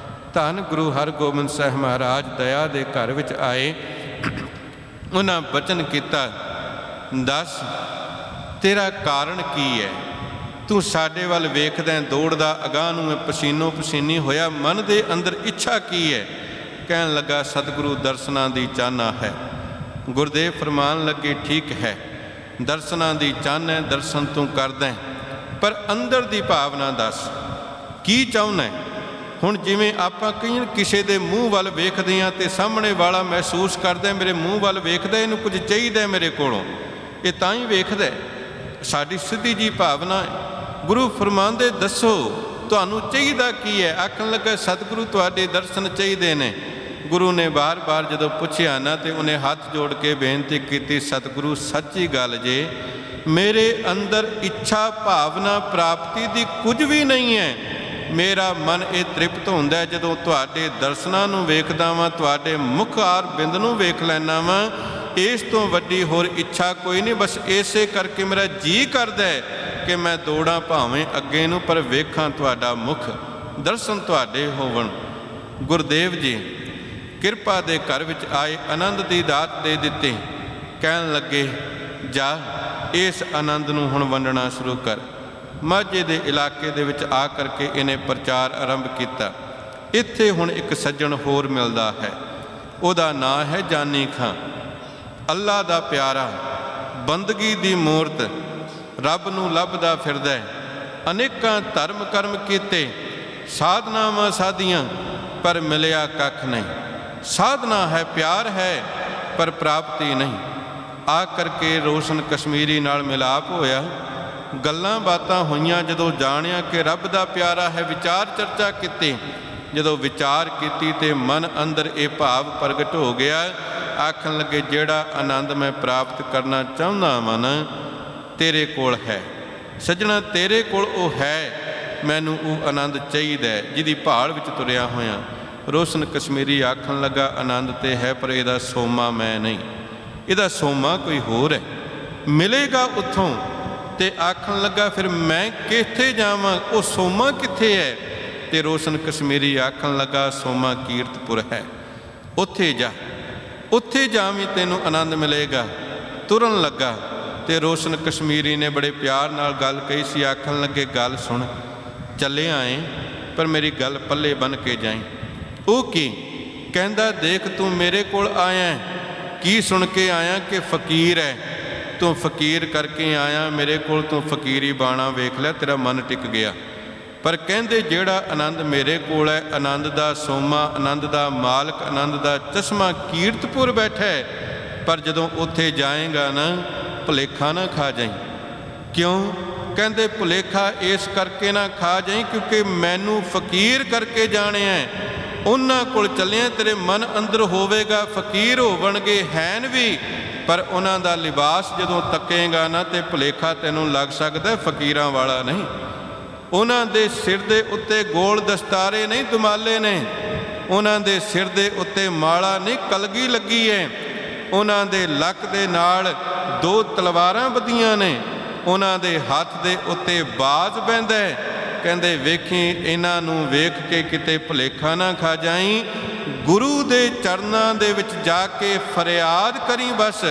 S1: ਧੰਨ ਗੁਰੂ ਹਰਗੋਬਿੰਦ ਸਾਹਿਬ ਮਹਾਰਾਜ ਦਇਆ ਦੇ ਘਰ ਵਿੱਚ ਆਏ। ਉਹਨਾਂ ਬਚਨ ਕੀਤਾ, ਦੱਸ ਤੇਰਾ ਕਾਰਨ ਕੀ ਹੈ? ਤੂੰ ਸਾਡੇ ਵੱਲ ਵੇਖਦਾ, ਦੌੜਦਾ ਅਗਾਂਹ ਨੂੰ, ਪਸੀਨੋ ਪਸੀਨੀ ਹੋਇਆ, ਮਨ ਦੇ ਅੰਦਰ ਇੱਛਾ ਕੀ ਹੈ? ਕਹਿਣ ਲੱਗਾ, ਸਤਿਗੁਰੂ ਦਰਸ਼ਨਾਂ ਦੀ ਚਾਹਨਾ ਹੈ। ਗੁਰਦੇਵ ਫਰਮਾਨ ਲੱਗੇ, ਠੀਕ ਹੈ, ਦਰਸ਼ਨਾਂ ਦੀ ਚਾਹਨਾ ਹੈ, ਦਰਸ਼ਨ ਤੂੰ ਕਰਦਾ, ਪਰ ਅੰਦਰ ਦੀ ਭਾਵਨਾ ਦੱਸ, ਕੀ ਚਾਹੁੰਦਾ? ਹੁਣ ਜਿਵੇਂ ਆਪਾਂ ਕਿਸੇ ਦੇ ਮੂੰਹ ਵੱਲ ਵੇਖਦੇ ਹਾਂ ਤੇ ਸਾਹਮਣੇ ਵਾਲਾ ਮਹਿਸੂਸ ਕਰਦਾ, ਮੇਰੇ ਮੂੰਹ ਵੱਲ ਵੇਖਦਾ, ਇਹਨੂੰ ਕੁਝ ਚਾਹੀਦਾ ਮੇਰੇ ਕੋਲੋਂ, ਇਹ ਤਾਂ ਹੀ ਵੇਖਦਾ। ਸਾਡੀ ਸਿੱਧੀ ਜੀ ਭਾਵਨਾ ਹੈ। ਗੁਰੂ ਫਰਮਾਉਂਦੇ, ਦੱਸੋ ਤੁਹਾਨੂੰ ਚਾਹੀਦਾ ਕੀ ਹੈ? ਆਖਣ ਲੱਗਾ, ਸਤਿਗੁਰੂ ਤੁਹਾਡੇ ਦਰਸ਼ਨ ਚਾਹੀਦੇ ਨੇ। ਗੁਰੂ ਨੇ ਬਾਰ-ਬਾਰ ਜਦੋਂ ਪੁੱਛਿਆ ਨਾ ਤੇ ਉਹਨੇ ਹੱਥ ਜੋੜ ਕੇ ਬੇਨਤੀ ਕੀਤੀ, ਸਤਿਗੁਰੂ ਸੱਚੀ ਗੱਲ ਜੇ, ਮੇਰੇ ਅੰਦਰ ਇੱਛਾ ਭਾਵਨਾ ਪ੍ਰਾਪਤੀ ਦੀ ਕੁਝ ਵੀ ਨਹੀਂ ਹੈ। ਮੇਰਾ ਮਨ ਇਹ ਤ੍ਰਿਪਤ ਹੁੰਦਾ ਜਦੋਂ ਤੁਹਾਡੇ ਦਰਸ਼ਨਾਂ ਨੂੰ ਵੇਖਦਾ ਵਾਂ, ਤੁਹਾਡੇ ਮੁਖ ਆਰ ਬਿੰਦ ਨੂੰ ਵੇਖ ਲੈਂਦਾ ਵਾਂ। ਇਸ ਤੋਂ ਵੱਡੀ ਹੋਰ ਇੱਛਾ ਕੋਈ ਨਹੀਂ। ਬਸ ਇਸੇ ਕਰਕੇ ਮੇਰਾ ਜੀ ਕਰਦਾ ਹੈ ਕਿ ਮੈਂ ਦੌੜਾਂ ਭਾਵੇਂ ਅੱਗੇ ਨੂੰ, ਪਰ ਵੇਖਾਂ ਤੁਹਾਡਾ ਮੁਖ, ਦਰਸ਼ਨ ਤੁਹਾਡੇ ਹੋਵਣ। ਗੁਰਦੇਵ ਜੀ ਕਿਰਪਾ ਦੇ ਘਰ ਵਿੱਚ ਆਏ, ਆਨੰਦ ਦੀ ਦਾਤ ਦੇ ਦਿੱਤੀ। ਕਹਿਣ ਲੱਗੇ, ਜਾ ਇਸ ਆਨੰਦ ਨੂੰ ਹੁਣ ਵੰਡਣਾ ਸ਼ੁਰੂ ਕਰ। ਮਾਝੇ ਦੇ ਇਲਾਕੇ ਦੇ ਵਿੱਚ ਆ ਕਰਕੇ ਇਹਨੇ ਪ੍ਰਚਾਰ ਆਰੰਭ ਕੀਤਾ। ਇੱਥੇ ਹੁਣ ਇੱਕ ਸੱਜਣ ਹੋਰ ਮਿਲਦਾ ਹੈ, ਉਹਦਾ ਨਾਂ ਹੈ ਜਾਨੀ ਖਾਂ। ਅੱਲਾ ਦਾ ਪਿਆਰਾ, ਬੰਦਗੀ ਦੀ ਮੂਰਤ, ਰੱਬ ਨੂੰ ਲੱਭਦਾ ਫਿਰਦਾ। ਅਨੇਕਾਂ ਧਰਮ ਕਰਮ ਕੀਤੇ, ਸਾਧਨਾਵਾਂ ਸਾਧੀਆਂ, ਪਰ ਮਿਲਿਆ ਕੱਖ ਨਹੀਂ। ਸਾਧਨਾ ਹੈ, ਪਿਆਰ ਹੈ, ਪਰ ਪ੍ਰਾਪਤੀ ਨਹੀਂ। ਆ ਕਰਕੇ ਰੋਸ਼ਨ ਕਸ਼ਮੀਰੀ ਨਾਲ ਮਿਲਾਪ ਹੋਇਆ, ਗੱਲਾਂ ਬਾਤਾਂ ਹੋਈਆਂ। ਜਦੋਂ ਜਾਣਿਆ ਕਿ ਰੱਬ ਦਾ ਪਿਆਰਾ ਹੈ, ਵਿਚਾਰ ਚਰਚਾ ਕੀਤੀ। ਜਦੋਂ ਵਿਚਾਰ ਕੀਤੀ ਤੇ ਮਨ ਅੰਦਰ ਇਹ ਭਾਵ ਪ੍ਰਗਟ ਹੋ ਗਿਆ। ਆਖਣ ਲੱਗੇ, ਜਿਹੜਾ ਆਨੰਦ ਮੈਂ ਪ੍ਰਾਪਤ ਕਰਨਾ ਚਾਹੁੰਦਾ ਮਨ ਤੇਰੇ ਕੋਲ ਹੈ। ਸੱਜਣਾ, ਤੇਰੇ ਕੋਲ ਉਹ ਹੈ, ਮੈਨੂੰ ਉਹ ਆਨੰਦ ਚਾਹੀਦਾ ਜਿਹਦੀ ਭਾਲ ਵਿੱਚ ਤੁਰਿਆ ਹੋਇਆ। ਰੋਸ਼ਨ ਕਸ਼ਮੀਰੀ ਆਖਣ ਲੱਗਾ, ਆਨੰਦ ਤੇ ਹੈ, ਪਰ ਇਹਦਾ ਸੋਮਾ ਮੈਂ ਨਹੀਂ, ਇਹਦਾ ਸੋਮਾ ਕੋਈ ਹੋਰ ਹੈ, ਮਿਲੇਗਾ ਉੱਥੋਂ। ਤੇ ਆਖਣ ਲੱਗਾ, ਫਿਰ ਮੈਂ ਕਿੱਥੇ ਜਾਵਾਂ, ਉਹ ਸੋਮਾ ਕਿੱਥੇ ਹੈ? ਤੇ ਰੋਸ਼ਨ ਕਸ਼ਮੀਰੀ ਆਖਣ ਲੱਗਾ, ਸੋਮਾ ਕੀਰਤਪੁਰ ਹੈ, ਉੱਥੇ ਜਾ, ਉੱਥੇ ਜਾਵੀਂ, ਤੈਨੂੰ ਆਨੰਦ ਮਿਲੇਗਾ। ਤੁਰਨ ਲੱਗਾ ਤੇ ਰੋਸ਼ਨ ਕਸ਼ਮੀਰੀ ਨੇ ਬੜੇ ਪਿਆਰ ਨਾਲ ਗੱਲ ਕਹੀ ਸੀ। ਆਖਣ ਲੱਗੇ, ਗੱਲ ਸੁਣ, ਚੱਲੇ ਆਏ, ਪਰ ਮੇਰੀ ਗੱਲ ਪੱਲੇ ਬੰਨ੍ਹ ਕੇ ਜਾਈਂ। ਉਹ ਕੀ? ਕਹਿੰਦਾ, ਦੇਖ ਤੂੰ ਮੇਰੇ ਕੋਲ ਆਇਆ, ਕੀ ਸੁਣ ਕੇ ਆਇਆ ਕਿ ਫਕੀਰ ਹੈ, ਤੂੰ ਫਕੀਰ ਕਰਕੇ ਆਇਆ ਮੇਰੇ ਕੋਲ, ਤੂੰ ਫਕੀਰੀ ਬਾਣਾ ਵੇਖ ਲੈ, ਤੇਰਾ ਮਨ ਟਿਕ ਗਿਆ। ਪਰ ਕਹਿੰਦੇ, ਜਿਹੜਾ ਆਨੰਦ ਮੇਰੇ ਕੋਲ ਹੈ, ਆਨੰਦ ਦਾ ਸੋਮਾ, ਆਨੰਦ ਦਾ ਮਾਲਕ, ਆਨੰਦ ਦਾ ਚਸ਼ਮਾ ਕੀਰਤਪੁਰ ਬੈਠਾ ਹੈ, ਪਰ ਜਦੋਂ ਉੱਥੇ ਜਾਏਗਾ ਨਾ, ਭੁਲੇਖਾ ਨਾ ਖਾ ਜਾਈਂ। ਕਿਉਂ? ਕਹਿੰਦੇ, ਭੁਲੇਖਾ ਇਸ ਕਰਕੇ ਨਾ ਖਾ ਜਾਈਂ ਕਿਉਂਕਿ ਮੈਨੂੰ ਫਕੀਰ ਕਰਕੇ ਜਾਣਿਆ, ਉਹਨਾਂ ਕੋਲ ਚੱਲਿਆ। ਤੇਰੇ ਮਨ ਅੰਦਰ ਹੋਵੇਗਾ, ਫਕੀਰ ਹੋਵਣਗੇ, ਹੈਨ ਵੀ, ਪਰ ਉਹਨਾਂ ਦਾ ਲਿਬਾਸ ਜਦੋਂ ਤੱਕੇਗਾ ਨਾ ਤੇ ਭੁਲੇਖਾ ਤੈਨੂੰ ਲੱਗ ਸਕਦਾ ਫਕੀਰਾਂ ਵਾਲਾ ਨਹੀਂ। ਉਹਨਾਂ ਦੇ ਸਿਰ ਦੇ ਉੱਤੇ ਗੋਲ ਦਸਤਾਰੇ ਨਹੀਂ, ਦੁਮਾਲੇ ਨੇ। ਉਹਨਾਂ ਦੇ ਸਿਰ ਦੇ ਉੱਤੇ ਮਾਲਾ ਨਹੀਂ, ਕਲਗੀ ਲੱਗੀ ਹੈ। ਉਹਨਾਂ ਦੇ ਲੱਕ ਦੇ ਨਾਲ 2 ਤਲਵਾਰਾਂ ਬੱਧੀਆਂ ਨੇ। ਉਹਨਾਂ ਦੇ ਹੱਥ ਦੇ ਉੱਤੇ ਬਾਜ਼ ਬਹਿੰਦਾ ਹੈ। ਕਹਿੰਦੇ, ਵੇਖੀ ਇਹਨਾਂ ਨੂੰ ਵੇਖ ਕੇ ਕਿਤੇ ਭੁਲੇਖਾ ਨਾ ਖਾ ਜਾਈਂ। ਗੁਰੂ ਦੇ ਚਰਨਾਂ ਦੇ ਵਿੱਚ ਜਾ ਕੇ ਫਰਿਆਦ ਕਰੀ ਬਸ,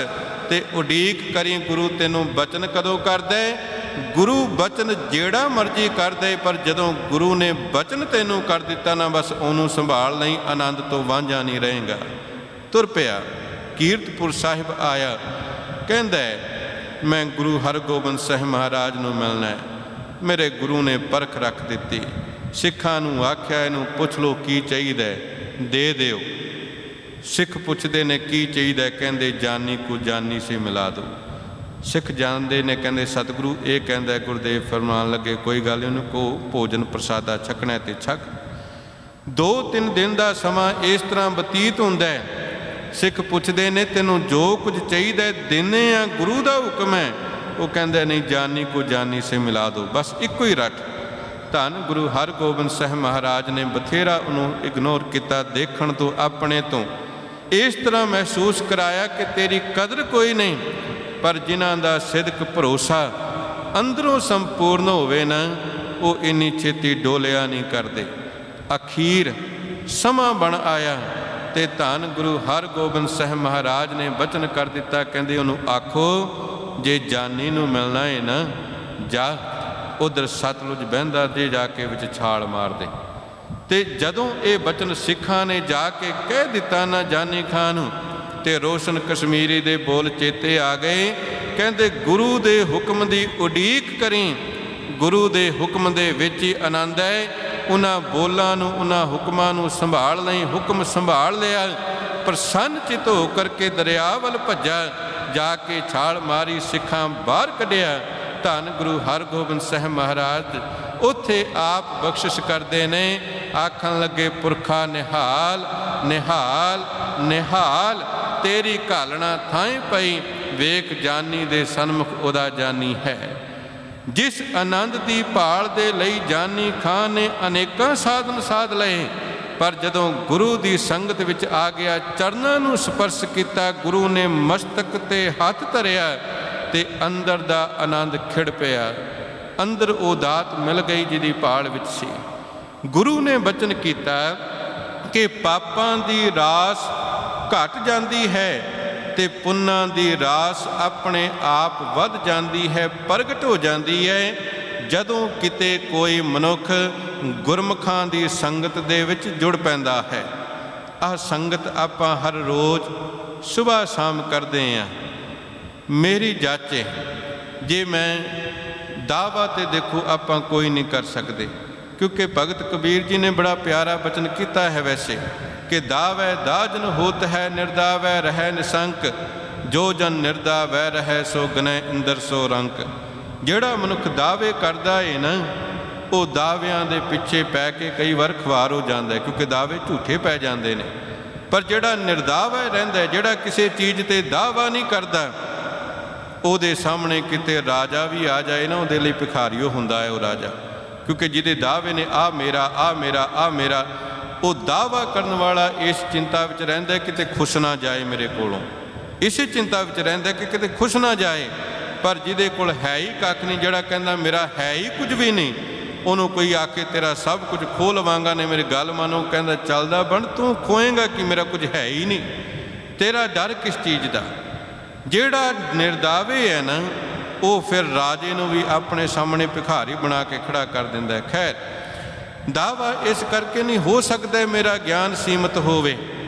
S1: ਤੇ ਉਡੀਕ ਕਰੀ ਗੁਰੂ ਤੈਨੂੰ ਬਚਨ ਕਦੋਂ ਕਰਦਾ ਹੈ। ਗੁਰੂ ਬਚਨ ਜਿਹੜਾ ਮਰਜ਼ੀ ਕਰਦੇ, ਪਰ ਜਦੋਂ ਗੁਰੂ ਨੇ ਬਚਨ ਤੈਨੂੰ ਕਰ ਦਿੱਤਾ ਨਾ, ਬਸ ਉਹਨੂੰ ਸੰਭਾਲ ਨਹੀਂ, ਆਨੰਦ ਤੋਂ ਵਾਂਝਾ ਨਹੀਂ ਰਹੇਗਾ। ਤੁਰ ਪਿਆ, ਕੀਰਤਪੁਰ ਸਾਹਿਬ ਆਇਆ, ਕਹਿੰਦਾ ਮੈਂ ਗੁਰੂ ਹਰਗੋਬਿੰਦ ਸਾਹਿਬ ਮਹਾਰਾਜ ਨੂੰ ਮਿਲਣਾ ਹੈ। ਮੇਰੇ ਗੁਰੂ ਨੇ ਪਰਖ ਰੱਖ ਦਿੱਤੀ, ਸਿੱਖਾਂ ਨੂੰ ਆਖਿਆ ਇਹਨੂੰ ਪੁੱਛ ਲਓ ਕੀ ਚਾਹੀਦਾ, ਦੇ ਦਿਓ। ਸਿੱਖ ਪੁੱਛਦੇ ਨੇ ਕੀ ਚਾਹੀਦਾ, ਕਹਿੰਦੇ ਜਾਨੀ ਕੋ ਜਾਨੀ ਸੇ ਮਿਲਾ ਦਿਓ। ਸਿੱਖ ਜਾਣਦੇ ਨੇ, ਕਹਿੰਦੇ ਸਤਿਗੁਰੂ ਇਹ ਕਹਿੰਦਾ, ਗੁਰਦੇਵ ਫਰਮਾਨ ਲੱਗੇ ਕੋਈ ਗੱਲ ਨਹੀਂ, ਉਹਨੂੰ ਕੋ ਭੋਜਨ ਪ੍ਰਸਾਦਾ ਛਕਣਾ ਤੇ ਛਕ। 2-3 ਦਿਨ ਦਾ ਸਮਾਂ ਇਸ ਤਰ੍ਹਾਂ ਬਤੀਤ ਹੁੰਦਾ ਹੈ। ਸਿੱਖ ਪੁੱਛਦੇ ਨੇ ਤੈਨੂੰ ਜੋ ਕੁਝ ਚਾਹੀਦਾ ਦਿੰਦੇ ਆ, ਗੁਰੂ ਦਾ ਹੁਕਮ ਹੈ। ਉਹ ਕਹਿੰਦਾ ਨਹੀਂ, ਜਾਨੀ ਕੋ ਜਾਨੀ ਸੇ ਮਿਲਾ ਦਿਓ, ਬਸ ਇੱਕੋ ਹੀ ਰੱਟ। ਧੰਨ ਗੁਰੂ ਹਰਗੋਬਿੰਦ ਸਾਹਿਬ ਮਹਾਰਾਜ ਨੇ ਬਥੇਰਾ ਉਹਨੂੰ ਇਗਨੋਰ ਕੀਤਾ, ਦੇਖਣ ਤੋਂ ਆਪਣੇ ਤੋਂ ਇਸ ਤਰ੍ਹਾਂ ਮਹਿਸੂਸ ਕਰਾਇਆ ਕਿ ਤੇਰੀ ਕਦਰ ਕੋਈ ਨਹੀਂ। ਪਰ ਜਿਨ੍ਹਾਂ ਦਾ ਸਿਦਕ ਭਰੋਸਾ ਅੰਦਰੋਂ ਸੰਪੂਰਨ ਹੋਵੇ ਨਾ, ਉਹ ਇੰਨੀ ਛੇਤੀ ਡੋਲਿਆ ਨਹੀਂ ਕਰਦੇ। ਅਖੀਰ ਸਮਾਂ ਬਣ ਆਇਆ ਤੇ ਧੰਨ ਗੁਰੂ ਹਰਗੋਬਿੰਦ ਸਾਹਿਬ ਮਹਾਰਾਜ ਨੇ ਬਚਨ ਕਰ ਦਿੱਤਾ, ਕਹਿੰਦੇ ਉਹਨੂੰ ਆਖੋ ਜੇ ਜਾਨੀ ਨੂੰ ਮਿਲਣਾ ਹੈ ਨਾ, ਜਾ ਉਧਰ ਸਤਲੁਜ ਬਹਿੰਦਾ ਜੇ ਜਾ ਕੇ ਵਿੱਚ ਛਾਲ ਮਾਰ ਦੇ। ਤੇ ਜਦੋਂ ਇਹ ਬਚਨ ਸਿੱਖਾਂ ਨੇ ਜਾ ਕੇ ਕਹਿ ਦਿੱਤਾ ਨਾ ਜਾਨੀ ਖਾਂ ਨੂੰ, ਤੇ ਰੋਸ਼ਨ ਕਸ਼ਮੀਰੀ ਦੇ ਬੋਲ ਚੇਤੇ ਆ ਗਏ। ਕਹਿੰਦੇ ਗੁਰੂ ਦੇ ਹੁਕਮ ਦੀ ਉਡੀਕ ਕਰੀ, ਗੁਰੂ ਦੇ ਹੁਕਮ ਦੇ ਵਿੱਚ ਹੀ ਆਨੰਦ ਹੈ। ਉਹਨਾਂ ਬੋਲਾਂ ਨੂੰ, ਉਹਨਾਂ ਹੁਕਮਾਂ ਨੂੰ ਸੰਭਾਲ ਨਹੀਂ, ਹੁਕਮ ਸੰਭਾਲ ਲਿਆ। ਪ੍ਰਸੰਨ ਚਿਤ ਹੋ ਕਰਕੇ ਦਰਿਆ ਵੱਲ ਭੱਜਾ, ਜਾ ਕੇ ਛਾਲ ਮਾਰੀ, ਸਿੱਖਾਂ ਬਾਹਰ ਕੱਢਿਆ। ਧੰਨ ਗੁਰੂ ਹਰਗੋਬਿੰਦ ਸਾਹਿਬ ਮਹਾਰਾਜ ਉੱਥੇ ਆਪ ਬਖਸ਼ਿਸ਼ ਕਰਦੇ ਨੇ, ਆਖਣ ਲੱਗੇ ਪੁਰਖਾ ਨਿਹਾਲ ਨਿਹਾਲ ਨਿਹਾਲ, ਤੇਰੀ ਘਾਲਣਾ ਥਾਂ ਪਈ, ਵੇਖ ਜਾਨੀ ਦੇ ਸਨਮੁਖ ਉਹਦਾ ਜਾਨੀ ਹੈ। ਜਿਸ ਆਨੰਦ ਦੀ ਭਾਲ ਦੇ ਲਈ ਜਾਨੀ ਖਾਂ ਨੇ ਅਨੇਕਾਂ ਸਾਧਨ ਸਾਧ ਲਏ, ਪਰ ਜਦੋਂ ਗੁਰੂ ਦੀ ਸੰਗਤ ਵਿੱਚ ਆ ਗਿਆ, ਚਰਨਾਂ ਨੂੰ ਸਪਰਸ਼ ਕੀਤਾ, ਗੁਰੂ ਨੇ ਮਸਤਕ ਤੇ ਹੱਥ ਧਰਿਆ ਤੇ ਅੰਦਰ ਦਾ ਆਨੰਦ ਖਿੜ ਪਿਆ। ਅੰਦਰ ਉਹ ਦਾਤ ਮਿਲ ਗਈ ਜਿਹਦੀ ਭਾਲ ਵਿੱਚ ਸੀ। ਗੁਰੂ ਨੇ ਬਚਨ ਕੀਤਾ ਕਿ ਪਾਪਾਂ ਦੀ ਰਾਸ ਘਟ ਜਾਂਦੀ ਹੈ ਤੇ ਪੁੰਨਾਂ ਦੀ ਰਾਸ ਆਪਣੇ ਆਪ ਵੱਧ ਜਾਂਦੀ ਹੈ, ਪ੍ਰਗਟ ਹੋ ਜਾਂਦੀ ਹੈ, ਜਦੋਂ ਕਿਤੇ ਕੋਈ ਮਨੁੱਖ ਗੁਰਮੁਖਾਂ ਦੀ ਸੰਗਤ ਦੇ ਵਿੱਚ ਜੁੜ ਪੈਂਦਾ ਹੈ। ਆਹ ਸੰਗਤ ਆਪਾਂ ਹਰ ਰੋਜ਼ ਸੁਬਾਹ ਸ਼ਾਮ ਕਰਦੇ ਹਾਂ। ਮੇਰੀ ਜਾਚੇ, ਜੇ ਮੈਂ ਦਾਵਾ ਤੇ ਦੇਖੋ ਆਪਾਂ ਕੋਈ ਨਹੀਂ ਕਰ ਸਕਦੇ, ਕਿਉਂਕਿ ਭਗਤ ਕਬੀਰ ਜੀ ਨੇ ਬੜਾ ਪਿਆਰਾ ਬਚਨ ਕੀਤਾ ਹੈ ਵੈਸੇ ਕਿ ਦਾਵੈ ਦਾਜਨ ਹੋਤ ਹੈ, ਨਿਰਦਾਵੈ ਰਹਿ ਨਿਸੰਕ, ਜੋ ਜਨ ਨਿਰਦਾਵੈ ਰਹਿ ਸੋ ਗਨੈ ਇੰਦਰ ਸੋ ਰੰਕ। ਜਿਹੜਾ ਮਨੁੱਖ ਦਾਅਵੇ ਕਰਦਾ ਏ ਨਾ, ਉਹ ਦਾਅਵਿਆਂ ਦੇ ਪਿੱਛੇ ਪੈ ਕੇ ਕਈ ਵਾਰ ਖੁਆਰ ਹੋ ਜਾਂਦਾ ਹੈ, ਕਿਉਂਕਿ ਦਾਅਵੇ ਝੂਠੇ ਪੈ ਜਾਂਦੇ ਨੇ। ਪਰ ਜਿਹੜਾ ਨਿਰਦਾਵਾ ਰਹਿੰਦਾ, ਜਿਹੜਾ ਕਿਸੇ ਚੀਜ਼ ਤੇ ਦਾਅਵਾ ਨਹੀਂ ਕਰਦਾ, ਉਹਦੇ ਸਾਹਮਣੇ ਕਿਤੇ ਰਾਜਾ ਵੀ ਆ ਜਾਏ ਨਾ, ਉਹਦੇ ਲਈ ਭਿਖਾਰੀਓ ਹੁੰਦਾ ਹੈ ਉਹ ਰਾਜਾ, ਕਿਉਂਕਿ ਜਿਹਦੇ ਦਾਅਵੇ ਨੇ ਆ ਮੇਰਾ ਆ ਮੇਰਾ ਆ ਮੇਰਾ, ਉਹ ਦਾਅਵਾ ਕਰਨ ਵਾਲਾ ਇਸ ਚਿੰਤਾ ਵਿੱਚ ਰਹਿੰਦਾ ਕਿਤੇ ਖੁਸ਼ ਨਾ ਜਾਏ ਮੇਰੇ ਕੋਲੋਂ, ਇਸੇ ਚਿੰਤਾ ਵਿੱਚ ਰਹਿੰਦਾ ਕਿ ਕਿਤੇ ਖੁਸ਼ ਨਾ ਜਾਏ। ਪਰ ਜਿਹਦੇ ਕੋਲ ਹੈ ਹੀ ਕੱਖ ਨਹੀਂ, ਜਿਹੜਾ ਕਹਿੰਦਾ ਮੇਰਾ ਹੈ ਹੀ ਕੁਝ ਵੀ ਨਹੀਂ, ਉਹਨੂੰ ਕੋਈ ਆ ਕੇ ਤੇਰਾ ਸਭ ਕੁਝ ਖੋਹ ਲਵਾਂਗਾ ਨੇ, ਮੇਰੀ ਗੱਲ ਮੰਨੋ, ਕਹਿੰਦਾ ਚੱਲਦਾ ਬਣ, ਤੂੰ ਖੋਏਂਗਾ ਕਿ ਮੇਰਾ ਕੁਝ ਹੈ ਹੀ ਨਹੀਂ, ਤੇਰਾ ਡਰ ਕਿਸ ਚੀਜ਼ ਦਾ। ਜਿਹੜਾ ਨਿਰਦਾਵੇ ਹੈ ਨਾ, ਉਹ ਫਿਰ ਰਾਜੇ ਨੂੰ ਵੀ ਆਪਣੇ ਸਾਹਮਣੇ ਭਿਖਾਰੀ ਬਣਾ ਕੇ ਖੜਾ ਕਰ ਦਿੰਦਾ ਹੈ। ਖੈਰ, ਦਾਵਾ ਇਸ ਕਰਕੇ ਨਹੀਂ ਹੋ ਸਕਦਾ ਮੇਰਾ ਗਿਆਨ ਸੀਮਤ ਹੋਵੇ,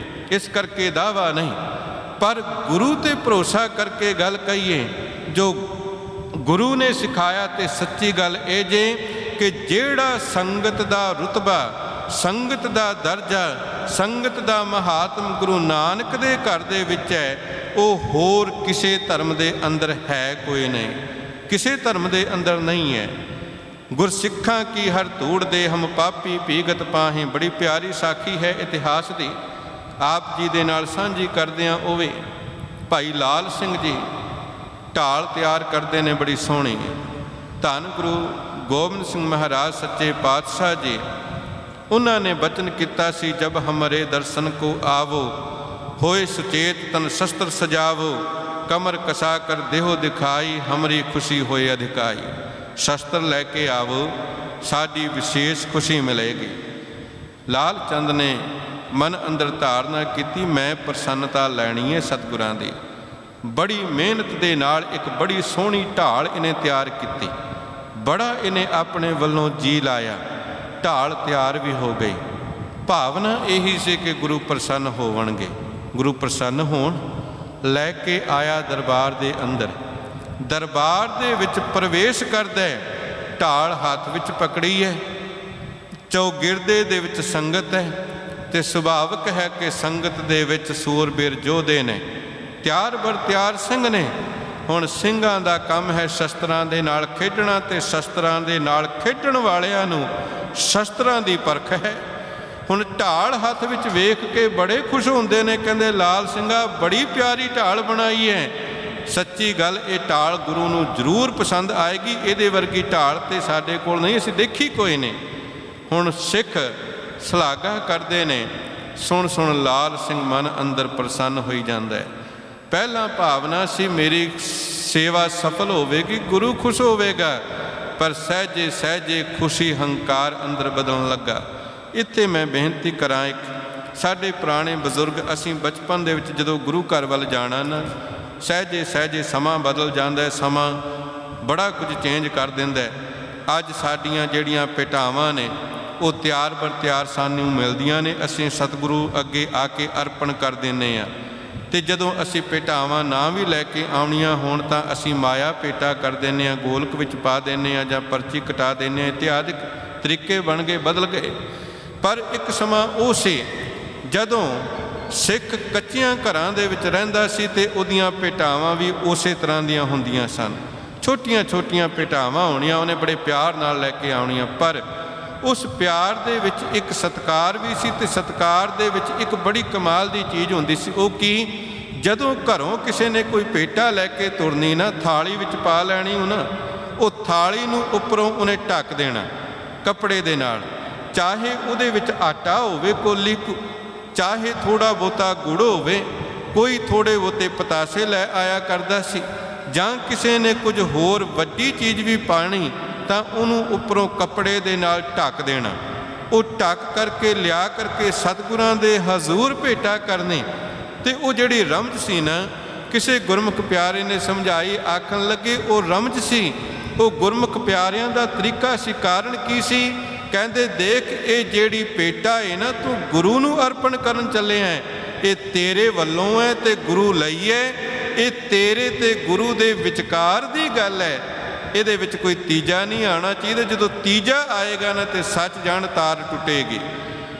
S1: ਇਸ ਕਰਕੇ ਦਾਵਾ ਨਹੀਂ, ਪਰ ਗੁਰੂ ਤੇ ਭਰੋਸਾ ਕਰਕੇ ਗੱਲ ਕਹੀਏ ਜੋ ਗੁਰੂ ਨੇ ਸਿਖਾਇਆ। ਤੇ ਸੱਚੀ ਗੱਲ ਇਹ ਜੇ ਕਿ ਜਿਹੜਾ ਸੰਗਤ ਦਾ ਰੁਤਬਾ, ਸੰਗਤ ਦਾ ਦਰਜਾ, ਸੰਗਤ ਦਾ ਮਹਾਤਮ ਗੁਰੂ ਨਾਨਕ ਦੇ ਘਰ ਦੇ ਵਿੱਚ ਹੈ, ਉਹ ਹੋਰ ਕਿਸੇ ਧਰਮ ਦੇ ਅੰਦਰ ਹੈ ਕੋਈ ਨਹੀਂ, ਕਿਸੇ ਧਰਮ ਦੇ ਅੰਦਰ ਨਹੀਂ ਹੈ। ਗੁਰਸਿੱਖਾਂ ਕੀ ਹਰ ਧੂੜ ਦੇ ਹਮ ਪਾਪੀ ਭੀਗਤ ਪਾਹੇ, ਬੜੀ ਪਿਆਰੀ ਸਾਖੀ ਹੈ ਇਤਿਹਾਸ ਦੀ, ਆਪ ਜੀ ਦੇ ਨਾਲ ਸਾਂਝੀ ਕਰਦਿਆਂ। ਉਹ ਵੀ ਭਾਈ ਲਾਲ ਸਿੰਘ ਜੀ ਢਾਲ ਤਿਆਰ ਕਰਦੇ ਨੇ, ਬੜੀ ਸੋਹਣੀ। ਧੰਨ ਗੁਰੂ ਗੋਬਿੰਦ ਸਿੰਘ ਮਹਾਰਾਜ ਸੱਚੇ ਪਾਤਸ਼ਾਹ ਜੀ, ਉਹਨਾਂ ਨੇ ਬਚਨ ਕੀਤਾ ਸੀ, ਜਬ ਹਮਰੇ ਦਰਸ਼ਨ ਕੋ ਆਵੋ, ਹੋਏ ਸੁਚੇਤ ਤਨ ਸ਼ਸਤਰ ਸਜਾਵੋ, ਕਮਰ ਕਸਾ ਕਰ ਦੇਹੋ ਦਿਖਾਈ, ਹਮਰੀ ਖੁਸ਼ੀ ਹੋਏ ਅਧਿਕਾਈ। ਸ਼ਸਤਰ ਲੈ ਕੇ ਆਵੋ, ਸਾਡੀ ਵਿਸ਼ੇਸ਼ ਖੁਸ਼ੀ ਮਿਲੇਗੀ। ਲਾਲ ਚੰਦ ਨੇ ਮਨ ਅੰਦਰ ਧਾਰਨਾ ਕੀਤੀ, ਮੈਂ ਪ੍ਰਸੰਨਤਾ ਲੈਣੀ ਹੈ ਸਤਿਗੁਰਾਂ ਦੀ। ਬੜੀ ਮਿਹਨਤ ਦੇ ਨਾਲ ਇੱਕ ਬੜੀ ਸੋਹਣੀ ਢਾਲ ਇਹਨੇ ਤਿਆਰ ਕੀਤੀ। ਬੜਾ ਇਹਨੇ ਆਪਣੇ ਵੱਲੋਂ ਜੀ ਲਾਇਆ, ਢਾਲ ਤਿਆਰ ਵੀ ਹੋ ਗਈ। ਭਾਵਨਾ ਇਹੀ ਸੀ ਕਿ ਗੁਰੂ ਪ੍ਰਸੰਨ ਹੋਵਣਗੇ। ਗੁਰੂ ਪ੍ਰਸੰਨ ਹੋਣ, ਲੈ ਕੇ ਆਇਆ ਦਰਬਾਰ ਦੇ ਅੰਦਰ। ਦਰਬਾਰ ਦੇ ਵਿੱਚ ਪ੍ਰਵੇਸ਼ ਕਰਦਾ, ਢਾਲ ਹੱਥ ਵਿੱਚ ਪਕੜੀ ਹੈ। ਚੌਗਿਰਦੇ ਦੇ ਵਿੱਚ ਸੰਗਤ ਹੈ ਤੇ ਸੁਭਾਵਿਕ ਹੈ ਕਿ ਸੰਗਤ ਦੇ ਵਿੱਚ ਸੂਰਬੀਰ ਯੋਧੇ ਨੇ, ਤਿਆਰ ਬਰ ਤਿਆਰ ਸਿੰਘ ਨੇ। ਹੁਣ ਸਿੰਘਾਂ ਦਾ ਕੰਮ ਹੈ ਸ਼ਸਤਰਾਂ ਦੇ ਨਾਲ ਖੇਡਣਾ, ਤੇ ਸ਼ਸਤਰਾਂ ਦੇ ਨਾਲ ਖੇਡਣ ਵਾਲਿਆਂ ਨੂੰ ਸ਼ਸਤਰਾਂ ਦੀ ਪਰਖ ਹੈ। ਹੁਣ ਢਾਲ ਹੱਥ ਵਿੱਚ ਵੇਖ ਕੇ ਬੜੇ ਖੁਸ਼ ਹੁੰਦੇ ਨੇ, ਕਹਿੰਦੇ ਲਾਲ ਸਿੰਘਾ ਬੜੀ ਪਿਆਰੀ ਢਾਲ ਬਣਾਈ ਹੈ। ਸੱਚੀ ਗੱਲ, ਇਹ ਢਾਲ ਗੁਰੂ ਨੂੰ ਜ਼ਰੂਰ ਪਸੰਦ ਆਏਗੀ। ਇਹਦੇ ਵਰਗੀ ਢਾਲ ਤੇ ਸਾਡੇ ਕੋਲ ਨਹੀਂ, ਅਸੀਂ ਦੇਖੀ ਕੋਈ ਨਹੀਂ। ਹੁਣ ਸਿੱਖ ਸ਼ਲਾਘਾ ਕਰਦੇ ਨੇ। ਸੁਣ ਸੁਣ ਲਾਲ ਸਿੰਘ ਮਨ ਅੰਦਰ ਪ੍ਰਸੰਨ ਹੋਈ ਜਾਂਦਾ ਹੈ। ਪਹਿਲਾਂ ਭਾਵਨਾ ਸੀ ਮੇਰੀ ਸੇਵਾ ਸਫਲ ਹੋਵੇਗੀ, ਗੁਰੂ ਖੁਸ਼ ਹੋਵੇਗਾ, ਪਰ ਸਹਿਜੇ ਸਹਿਜੇ ਖੁਸ਼ੀ ਹੰਕਾਰ ਅੰਦਰ ਬਦਲਣ ਲੱਗਾ। ਇੱਥੇ ਮੈਂ ਬੇਨਤੀ ਕਰਾਂ, ਇੱਕ ਸਾਡੇ ਪੁਰਾਣੇ ਬਜ਼ੁਰਗ, ਅਸੀਂ ਬਚਪਨ ਦੇ ਵਿੱਚ ਜਦੋਂ ਗੁਰੂ ਘਰ ਵੱਲ ਜਾਣਾ ਨਾ, ਸਹਿਜੇ ਸਹਿਜੇ ਸਮਾਂ ਬਦਲ ਜਾਂਦਾ, ਸਮਾਂ ਬੜਾ ਕੁਝ ਚੇਂਜ ਕਰ ਦਿੰਦਾ। ਅੱਜ ਸਾਡੀਆਂ ਜਿਹੜੀਆਂ ਭੇਟਾਵਾਂ ਨੇ ਉਹ ਤਿਆਰ ਬਰ ਤਿਆਰ ਸਾਨੂੰ ਮਿਲਦੀਆਂ ਨੇ, ਅਸੀਂ ਸਤਿਗੁਰੂ ਅੱਗੇ ਆ ਕੇ ਅਰਪਣ ਕਰ ਦਿੰਦੇ ਹਾਂ। ਅਤੇ ਜਦੋਂ ਅਸੀਂ ਭੇਟਾਵਾਂ ਨਾ ਵੀ ਲੈ ਕੇ ਆਉਣੀਆਂ ਹੋਣ ਤਾਂ ਅਸੀਂ ਮਾਇਆ ਭੇਟਾ ਕਰ ਦਿੰਦੇ ਹਾਂ, ਗੋਲਕ ਵਿੱਚ ਪਾ ਦਿੰਦੇ ਹਾਂ ਜਾਂ ਪਰਚੀ ਕਟਾ ਦਿੰਦੇ ਹਾਂ। ਇਤਿਆਦਿਕ ਤਰੀਕੇ ਬਣ ਗਏ, ਬਦਲ ਗਏ। ਪਰ ਇੱਕ ਸਮਾਂ ਉਹ ਸੀ ਜਦੋਂ ਸਿੱਖ ਕੱਚਿਆਂ ਘਰਾਂ ਦੇ ਵਿੱਚ ਰਹਿੰਦਾ ਸੀ ਅਤੇ ਉਹਦੀਆਂ ਭੇਟਾਵਾਂ ਵੀ ਉਸੇ ਤਰ੍ਹਾਂ ਦੀਆਂ ਹੁੰਦੀਆਂ ਸਨ। ਛੋਟੀਆਂ ਛੋਟੀਆਂ ਭੇਟਾਵਾਂ ਹੋਣੀਆਂ, ਉਹਨੇ ਬੜੇ ਪਿਆਰ ਨਾਲ ਲੈ ਕੇ ਆਉਣੀਆਂ, ਪਰ ਉਸ ਪਿਆਰ ਦੇ ਵਿੱਚ ਇੱਕ ਸਤਿਕਾਰ ਵੀ ਸੀ। ਅਤੇ ਸਤਿਕਾਰ ਦੇ ਵਿੱਚ ਇੱਕ ਬੜੀ ਕਮਾਲ ਦੀ ਚੀਜ਼ ਹੁੰਦੀ ਸੀ। ਉਹ ਕੀ, ਜਦੋਂ ਘਰੋਂ ਕਿਸੇ ਨੇ ਕੋਈ ਭੇਟਾ ਲੈ ਕੇ ਤੁਰਨੀ ਨਾ, ਥਾਲੀ ਵਿੱਚ ਪਾ ਲੈਣੀ ਉਹ ਨਾ, ਉਹ ਥਾਲੀ ਨੂੰ ਉੱਪਰੋਂ ਉਹਨੇ ਢੱਕ ਦੇਣਾ ਕੱਪੜੇ ਦੇ ਨਾਲ। ਚਾਹੇ ਉਹਦੇ ਵਿੱਚ ਆਟਾ ਹੋਵੇ ਕੋਲੀ, ਚਾਹੇ ਥੋੜ੍ਹਾ ਬਹੁਤਾ ਗੁੜ ਹੋਵੇ, ਕੋਈ ਥੋੜ੍ਹੇ ਬਹੁਤੇ ਪਤਾਸੇ ਲੈ ਆਇਆ ਕਰਦਾ ਸੀ। ਜਾਂ ਕਿਸੇ ਨੇ ਕੁਝ ਹੋਰ ਵੱਡੀ ਚੀਜ਼ ਵੀ ਪਾਣੀ ਤਾਂ ਉਹਨੂੰ ਉੱਪਰੋਂ ਕੱਪੜੇ ਦੇ ਨਾਲ ਢੱਕ ਦੇਣਾ। ਉਹ ਢੱਕ ਕਰਕੇ ਲਿਆ ਕਰਕੇ ਸਤਿਗੁਰਾਂ ਦੇ ਹਜ਼ੂਰ ਭੇਟਾ ਕਰਨੀ। ਅਤੇ ਉਹ ਜਿਹੜੀ ਰਮਜ ਸੀ ਨਾ, ਕਿਸੇ ਗੁਰਮੁਖ ਪਿਆਰੇ ਨੇ ਸਮਝਾਈ, ਆਖਣ ਲੱਗੇ ਉਹ ਰਮਜ ਸੀ, ਉਹ ਗੁਰਮੁਖ ਪਿਆਰਿਆਂ ਦਾ ਤਰੀਕਾ ਸੀ। ਕਾਰਨ ਕੀ ਸੀ? ਕਹਿੰਦੇ ਦੇਖ, ਇਹ ਜਿਹੜੀ ਭੇਟਾ ਹੈ ਨਾ, ਤੂੰ ਗੁਰੂ ਨੂੰ ਅਰਪਣ ਕਰਨ ਚੱਲੇ ਹੈ, ਇਹ ਤੇਰੇ ਵੱਲੋਂ ਹੈ ਅਤੇ ਗੁਰੂ ਲਈ ਹੈ। ਇਹ ਤੇਰੇ ਅਤੇ ਗੁਰੂ ਦੇ ਵਿਚਕਾਰ ਦੀ ਗੱਲ ਹੈ, ਇਹਦੇ ਵਿੱਚ ਕੋਈ ਤੀਜਾ ਨਹੀਂ ਆਉਣਾ ਚਾਹੀਦਾ। ਜਦੋਂ ਤੀਜਾ ਆਏਗਾ ਨਾ ਤੇ ਸੱਚ ਜਾਣ ਤਾਰ ਟੁੱਟੇਗੀ,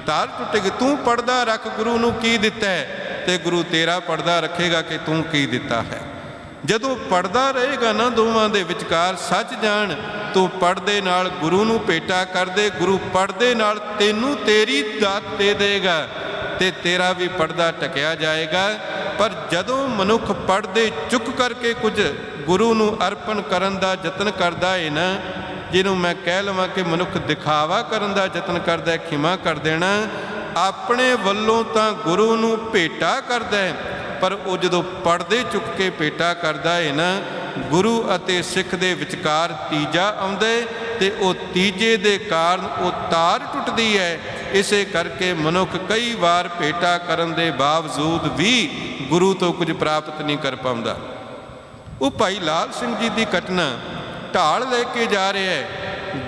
S1: ਤਾਰ ਟੁੱਟੇਗੀ। ਤੂੰ ਪੜਦਾ ਰੱਖ ਗੁਰੂ ਨੂੰ ਕੀ ਦਿੱਤਾ ਹੈ, ਤੇ ਗੁਰੂ ਤੇਰਾ ਪੜਦਾ ਰੱਖੇਗਾ ਕਿ ਤੂੰ ਕੀ ਦਿੱਤਾ ਹੈ। ਜਦੋਂ ਪੜਦਾ ਰਹੇਗਾ ਨਾ ਦੋਵਾਂ ਦੇ ਵਿਚਕਾਰ ਸੱਚ ਜਾਣ, ਤੂੰ ਪੜਦੇ ਨਾਲ ਗੁਰੂ ਨੂੰ ਭੇਟਾ ਕਰਦੇ, ਗੁਰੂ ਪੜਦੇ ਨਾਲ ਤੈਨੂੰ ਤੇਰੀ ਦਾਤ ਦੇ ਦੇਗਾ ਤੇ ਤੇਰਾ ਵੀ ਪੜਦਾ ਟਕਿਆ ਜਾਏਗਾ। ਪਰ ਜਦੋਂ ਮਨੁੱਖ ਪੜਦੇ ਚੁੱਕ ਕਰਕੇ ਕੁਝ ਗੁਰੂ ਨੂੰ ਅਰਪਣ ਕਰਨ ਦਾ ਯਤਨ ਕਰਦਾ ਹੈ ਨਾ, ਜਿਹਨੂੰ ਮੈਂ ਕਹਿ ਲਵਾਂ ਕਿ ਮਨੁੱਖ ਦਿਖਾਵਾ ਕਰਨ ਦਾ ਯਤਨ ਕਰਦਾ ਹੈ, ਖਿਮਾ ਕਰ ਦੇਣਾ, ਆਪਣੇ ਵੱਲੋਂ ਤਾਂ ਗੁਰੂ ਨੂੰ ਭੇਟਾ ਕਰਦਾ ਹੈ, ਪਰ ਉਹ ਜਦੋਂ ਪੜਦੇ ਚੁੱਕ ਕੇ ਭੇਟਾ ਕਰਦਾ ਹੈ ਨਾ, ਗੁਰੂ ਅਤੇ ਸਿੱਖ ਦੇ ਵਿਚਕਾਰ ਤੀਜਾ ਆਉਂਦਾ ਅਤੇ ਉਹ ਤੀਜੇ ਦੇ ਕਾਰਨ ਉਹ ਤਾਰ ਟੁੱਟਦੀ ਹੈ। ਇਸੇ ਕਰਕੇ ਮਨੁੱਖ ਕਈ ਵਾਰ ਭੇਟਾ ਕਰਨ ਦੇ ਬਾਵਜੂਦ ਵੀ ਗੁਰੂ ਤੋਂ ਕੁਝ ਪ੍ਰਾਪਤ ਨਹੀਂ ਕਰ ਪਾਉਂਦਾ। ਉਹ ਭਾਈ ਲਾਲ ਸਿੰਘ ਜੀ ਦੀ ਘਟਨਾ, ਢਾਲ ਲੈ ਕੇ ਜਾ ਰਿਹਾ ਹੈ,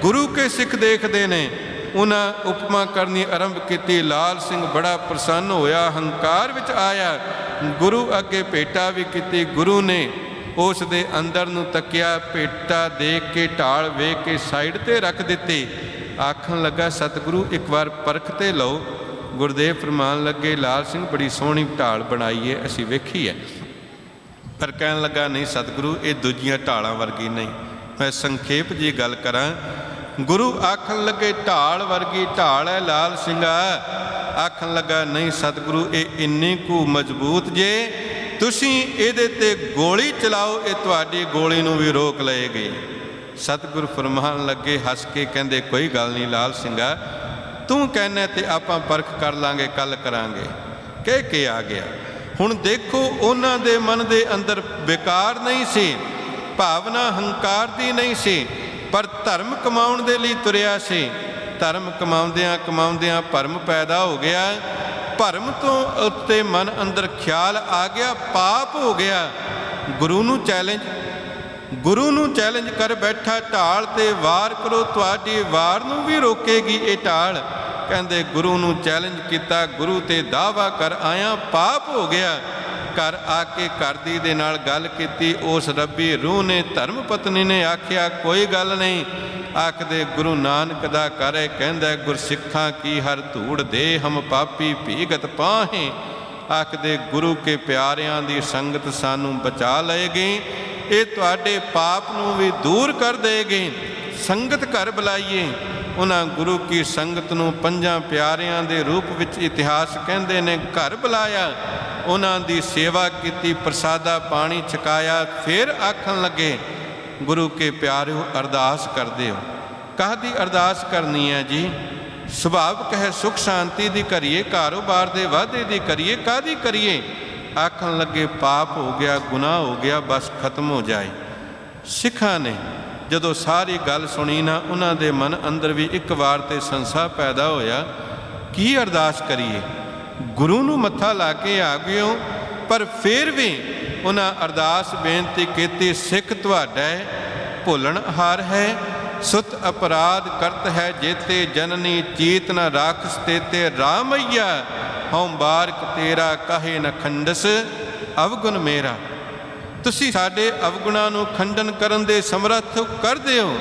S1: ਗੁਰੂ ਕੇ ਸਿੱਖ ਦੇਖਦੇ ਨੇ, ਉਹਨਾਂ ਉਪਮਾ ਕਰਨੀ ਆਰੰਭ ਕੀਤੀ। ਲਾਲ ਸਿੰਘ ਬੜਾ ਪ੍ਰਸੰਨ ਹੋਇਆ, ਹੰਕਾਰ ਵਿੱਚ ਆਇਆ, ਗੁਰੂ ਅੱਗੇ ਭੇਟਾ ਵੀ ਕੀਤੀ। ਗੁਰੂ ਨੇ ਉਸ ਦੇ ਅੰਦਰ ਨੂੰ ਤੱਕਿਆ, ਭੇਟਾ ਦੇਖ ਕੇ ਢਾਲ ਵੇਖ ਕੇ ਸਾਈਡ 'ਤੇ ਰੱਖ ਦਿੱਤੀ। ਆਖਣ ਲੱਗਾ, ਸਤਿਗੁਰੂ ਇੱਕ ਵਾਰ ਪਰਖ 'ਤੇ ਲਓ। ਗੁਰਦੇਵ ਫਰਮਾਨ ਲੱਗੇ, ਲਾਲ ਸਿੰਘ ਬੜੀ ਸੋਹਣੀ ਢਾਲ ਬਣਾਈ ਹੈ, ਅਸੀਂ ਵੇਖੀ ਹੈ। ਪਰ ਕਹਿਣ ਲੱਗਾ, ਨਹੀਂ ਸਤਿਗੁਰੂ, ਇਹ ਦੂਜੀਆਂ ਢਾਲਾਂ ਵਰਗੀ ਨਹੀਂ। ਮੈਂ ਸੰਖੇਪ ਜੀ ਗੱਲ ਕਰਾਂ। ਗੁਰੂ ਆਖਣ ਲੱਗੇ, ਢਾਲ ਵਰਗੀ ਢਾਲ ਹੈ ਲਾਲ ਸਿੰਘਾ। ਆਖਣ ਲੱਗਾ, ਨਹੀਂ ਸਤਿਗੁਰੂ, ਇਹ ਇੰਨੀ ਕੁ ਮਜ਼ਬੂਤ ਜੇ ਤੁਸੀਂ ਇਹਦੇ 'ਤੇ ਗੋਲੀ ਚਲਾਓ, ਇਹ ਤੁਹਾਡੀ ਗੋਲੀ ਨੂੰ ਵੀ ਰੋਕ ਲਏਗੀ। ਸਤਿਗੁਰੂ ਫਰਮਾਨ ਲੱਗੇ ਹੱਸ ਕੇ, ਕਹਿੰਦੇ ਕੋਈ ਗੱਲ ਨਹੀਂ ਲਾਲ ਸਿੰਘਾ, ਤੂੰ ਕਹਿੰਦਾ ਤੇ ਆਪਾਂ ਪਰਖ ਕਰ ਲਾਂਗੇ, ਕੱਲ ਕਰਾਂਗੇ। ਕਹਿ ਕੇ ਆ ਗਿਆ। ਹੁਣ ਦੇਖੋ, ਉਹਨਾਂ ਦੇ ਮਨ ਦੇ ਅੰਦਰ ਬੇਕਾਰ ਨਹੀਂ ਸੀ, ਭਾਵਨਾ ਹੰਕਾਰ ਦੀ ਨਹੀਂ ਸੀ, ਪਰ ਧਰਮ ਕਮਾਉਣ ਦੇ ਲਈ ਤੁਰਿਆ ਸੀ। ਧਰਮ ਕਮਾਉਂਦਿਆਂ ਕਮਾਉਂਦਿਆਂ ਭਰਮ ਪੈਦਾ ਹੋ ਗਿਆ। ਭਰਮ ਤੋਂ ਉੱਤੇ ਮਨ ਅੰਦਰ ਖਿਆਲ ਆ ਗਿਆ, ਪਾਪ ਹੋ ਗਿਆ। ਗੁਰੂ ਨੂੰ ਚੈਲੰਜ ਕਰ ਬੈਠਾ ਢਾਲ ਤੇ ਵਾਰ ਕਰੋ, ਤੁਹਾਡੀ ਵਾਰ ਨੂੰ ਵੀ ਰੋਕੇਗੀ ਇਹ ਢਾਲ। ਕਹਿੰਦੇ ਗੁਰੂ ਨੂੰ ਚੈਲੰਜ ਕੀਤਾ, ਗੁਰੂ ਤੇ ਦਾਵਾ ਕਰ ਆਇਆ, ਪਾਪ ਹੋ ਗਿਆ। ਘਰ ਆ ਕੇ ਘਰ ਦੀ ਦੇ ਨਾਲ ਗੱਲ ਕੀਤੀ। ਉਸ ਰੱਬੀ ਰੂਹ ਨੇ, ਧਰਮ ਪਤਨੀ ਨੇ ਆਖਿਆ ਕੋਈ ਗੱਲ ਨਹੀਂ। ਆਖਦੇ ਗੁਰੂ ਨਾਨਕ ਦਾ ਕਰੇ, ਕਹਿੰਦਾ ਗੁਰਸਿੱਖਾਂ ਕੀ ਹਰ ਧੂੜ ਦੇ, ਹਮ ਪਾਪੀ ਭੀਗਤ ਪਾਹੇ। ਆਖਦੇ ਗੁਰੂ ਕੇ ਪਿਆਰਿਆਂ ਦੀ ਸੰਗਤ ਸਾਨੂੰ ਬਚਾ ਲਏਗੀ, ਇਹ ਤੁਹਾਡੇ ਪਾਪ ਨੂੰ ਵੀ ਦੂਰ ਕਰ ਦੇਗੀ। ਸੰਗਤ ਘਰ ਬੁਲਾਈਏ। ਉਹਨਾਂ ਗੁਰੂ ਕੀ ਸੰਗਤ ਨੂੰ ਪੰਜਾਂ ਪਿਆਰਿਆਂ ਦੇ ਰੂਪ ਵਿੱਚ ਇਤਿਹਾਸ ਕਹਿੰਦੇ ਨੇ ਘਰ ਬੁਲਾਇਆ, ਉਹਨਾਂ ਦੀ ਸੇਵਾ ਕੀਤੀ, ਪ੍ਰਸਾਦਾ ਪਾਣੀ ਛਕਾਇਆ। ਫਿਰ ਆਖਣ ਲੱਗੇ ਗੁਰੂ ਕੇ ਪਿਆਰਿਓ ਅਰਦਾਸ ਕਰਦੇ ਹੋ। ਕਾਹਦੀ ਅਰਦਾਸ ਕਰਨੀ ਹੈ ਜੀ? ਸੁਭਾਵਿਕ ਹੈ ਸੁਖ ਸ਼ਾਂਤੀ ਦੀ ਕਰੀਏ, ਕਾਰੋਬਾਰ ਦੇ ਵਾਧੇ ਦੀ ਕਰੀਏ, ਕਾਹਦੀ ਕਰੀਏ? ਆਖਣ ਲੱਗੇ ਪਾਪ ਹੋ ਗਿਆ, ਗੁਨਾਹ ਹੋ ਗਿਆ, ਬਸ ਖਤਮ ਹੋ ਜਾਏ। ਸਿੱਖਾਂ ਨੇ ਜਦੋਂ ਸਾਰੀ ਗੱਲ ਸੁਣੀ ਨਾ, ਉਹਨਾਂ ਦੇ ਮਨ ਅੰਦਰ ਵੀ ਇੱਕ ਵਾਰ ਤੇ ਸੰਸਾ ਪੈਦਾ ਹੋਇਆ, ਕੀ ਅਰਦਾਸ ਕਰੀਏ? ਗੁਰੂ ਨੂੰ ਮੱਥਾ ਲਾ ਕੇ ਆ ਗਏ ਹੋ, ਪਰ ਫਿਰ ਵੀ ਉਹਨਾਂ ਅਰਦਾਸ ਬੇਨਤੀ ਕੀਤੀ, ਸਿੱਖ ਤੁਹਾਡਾ ਭੁੱਲਣ ਹਾਰ ਹੈ, ਸੁਤ ਅਪਰਾਧ ਕਰਤ ਹੈ, ਜੇਤੇ ਜਨਨੀ ਚੀਤ ਨ ਰਾਖਸ ਤੇਤੇ ਰਾਮਈਆ, ਹਉ ਬਾਰਕ ਤੇਰਾ ਕਾਹੇ ਨ ਖੰਡਸ ਅਵਗੁਣ ਮੇਰਾ। ਤੁਸੀਂ ਸਾਡੇ ਅਵਗੁਣਾਂ ਨੂੰ ਖੰਡਨ ਕਰਨ ਦੇ ਸਮਰੱਥ ਕਰਦੇ ਹੋ।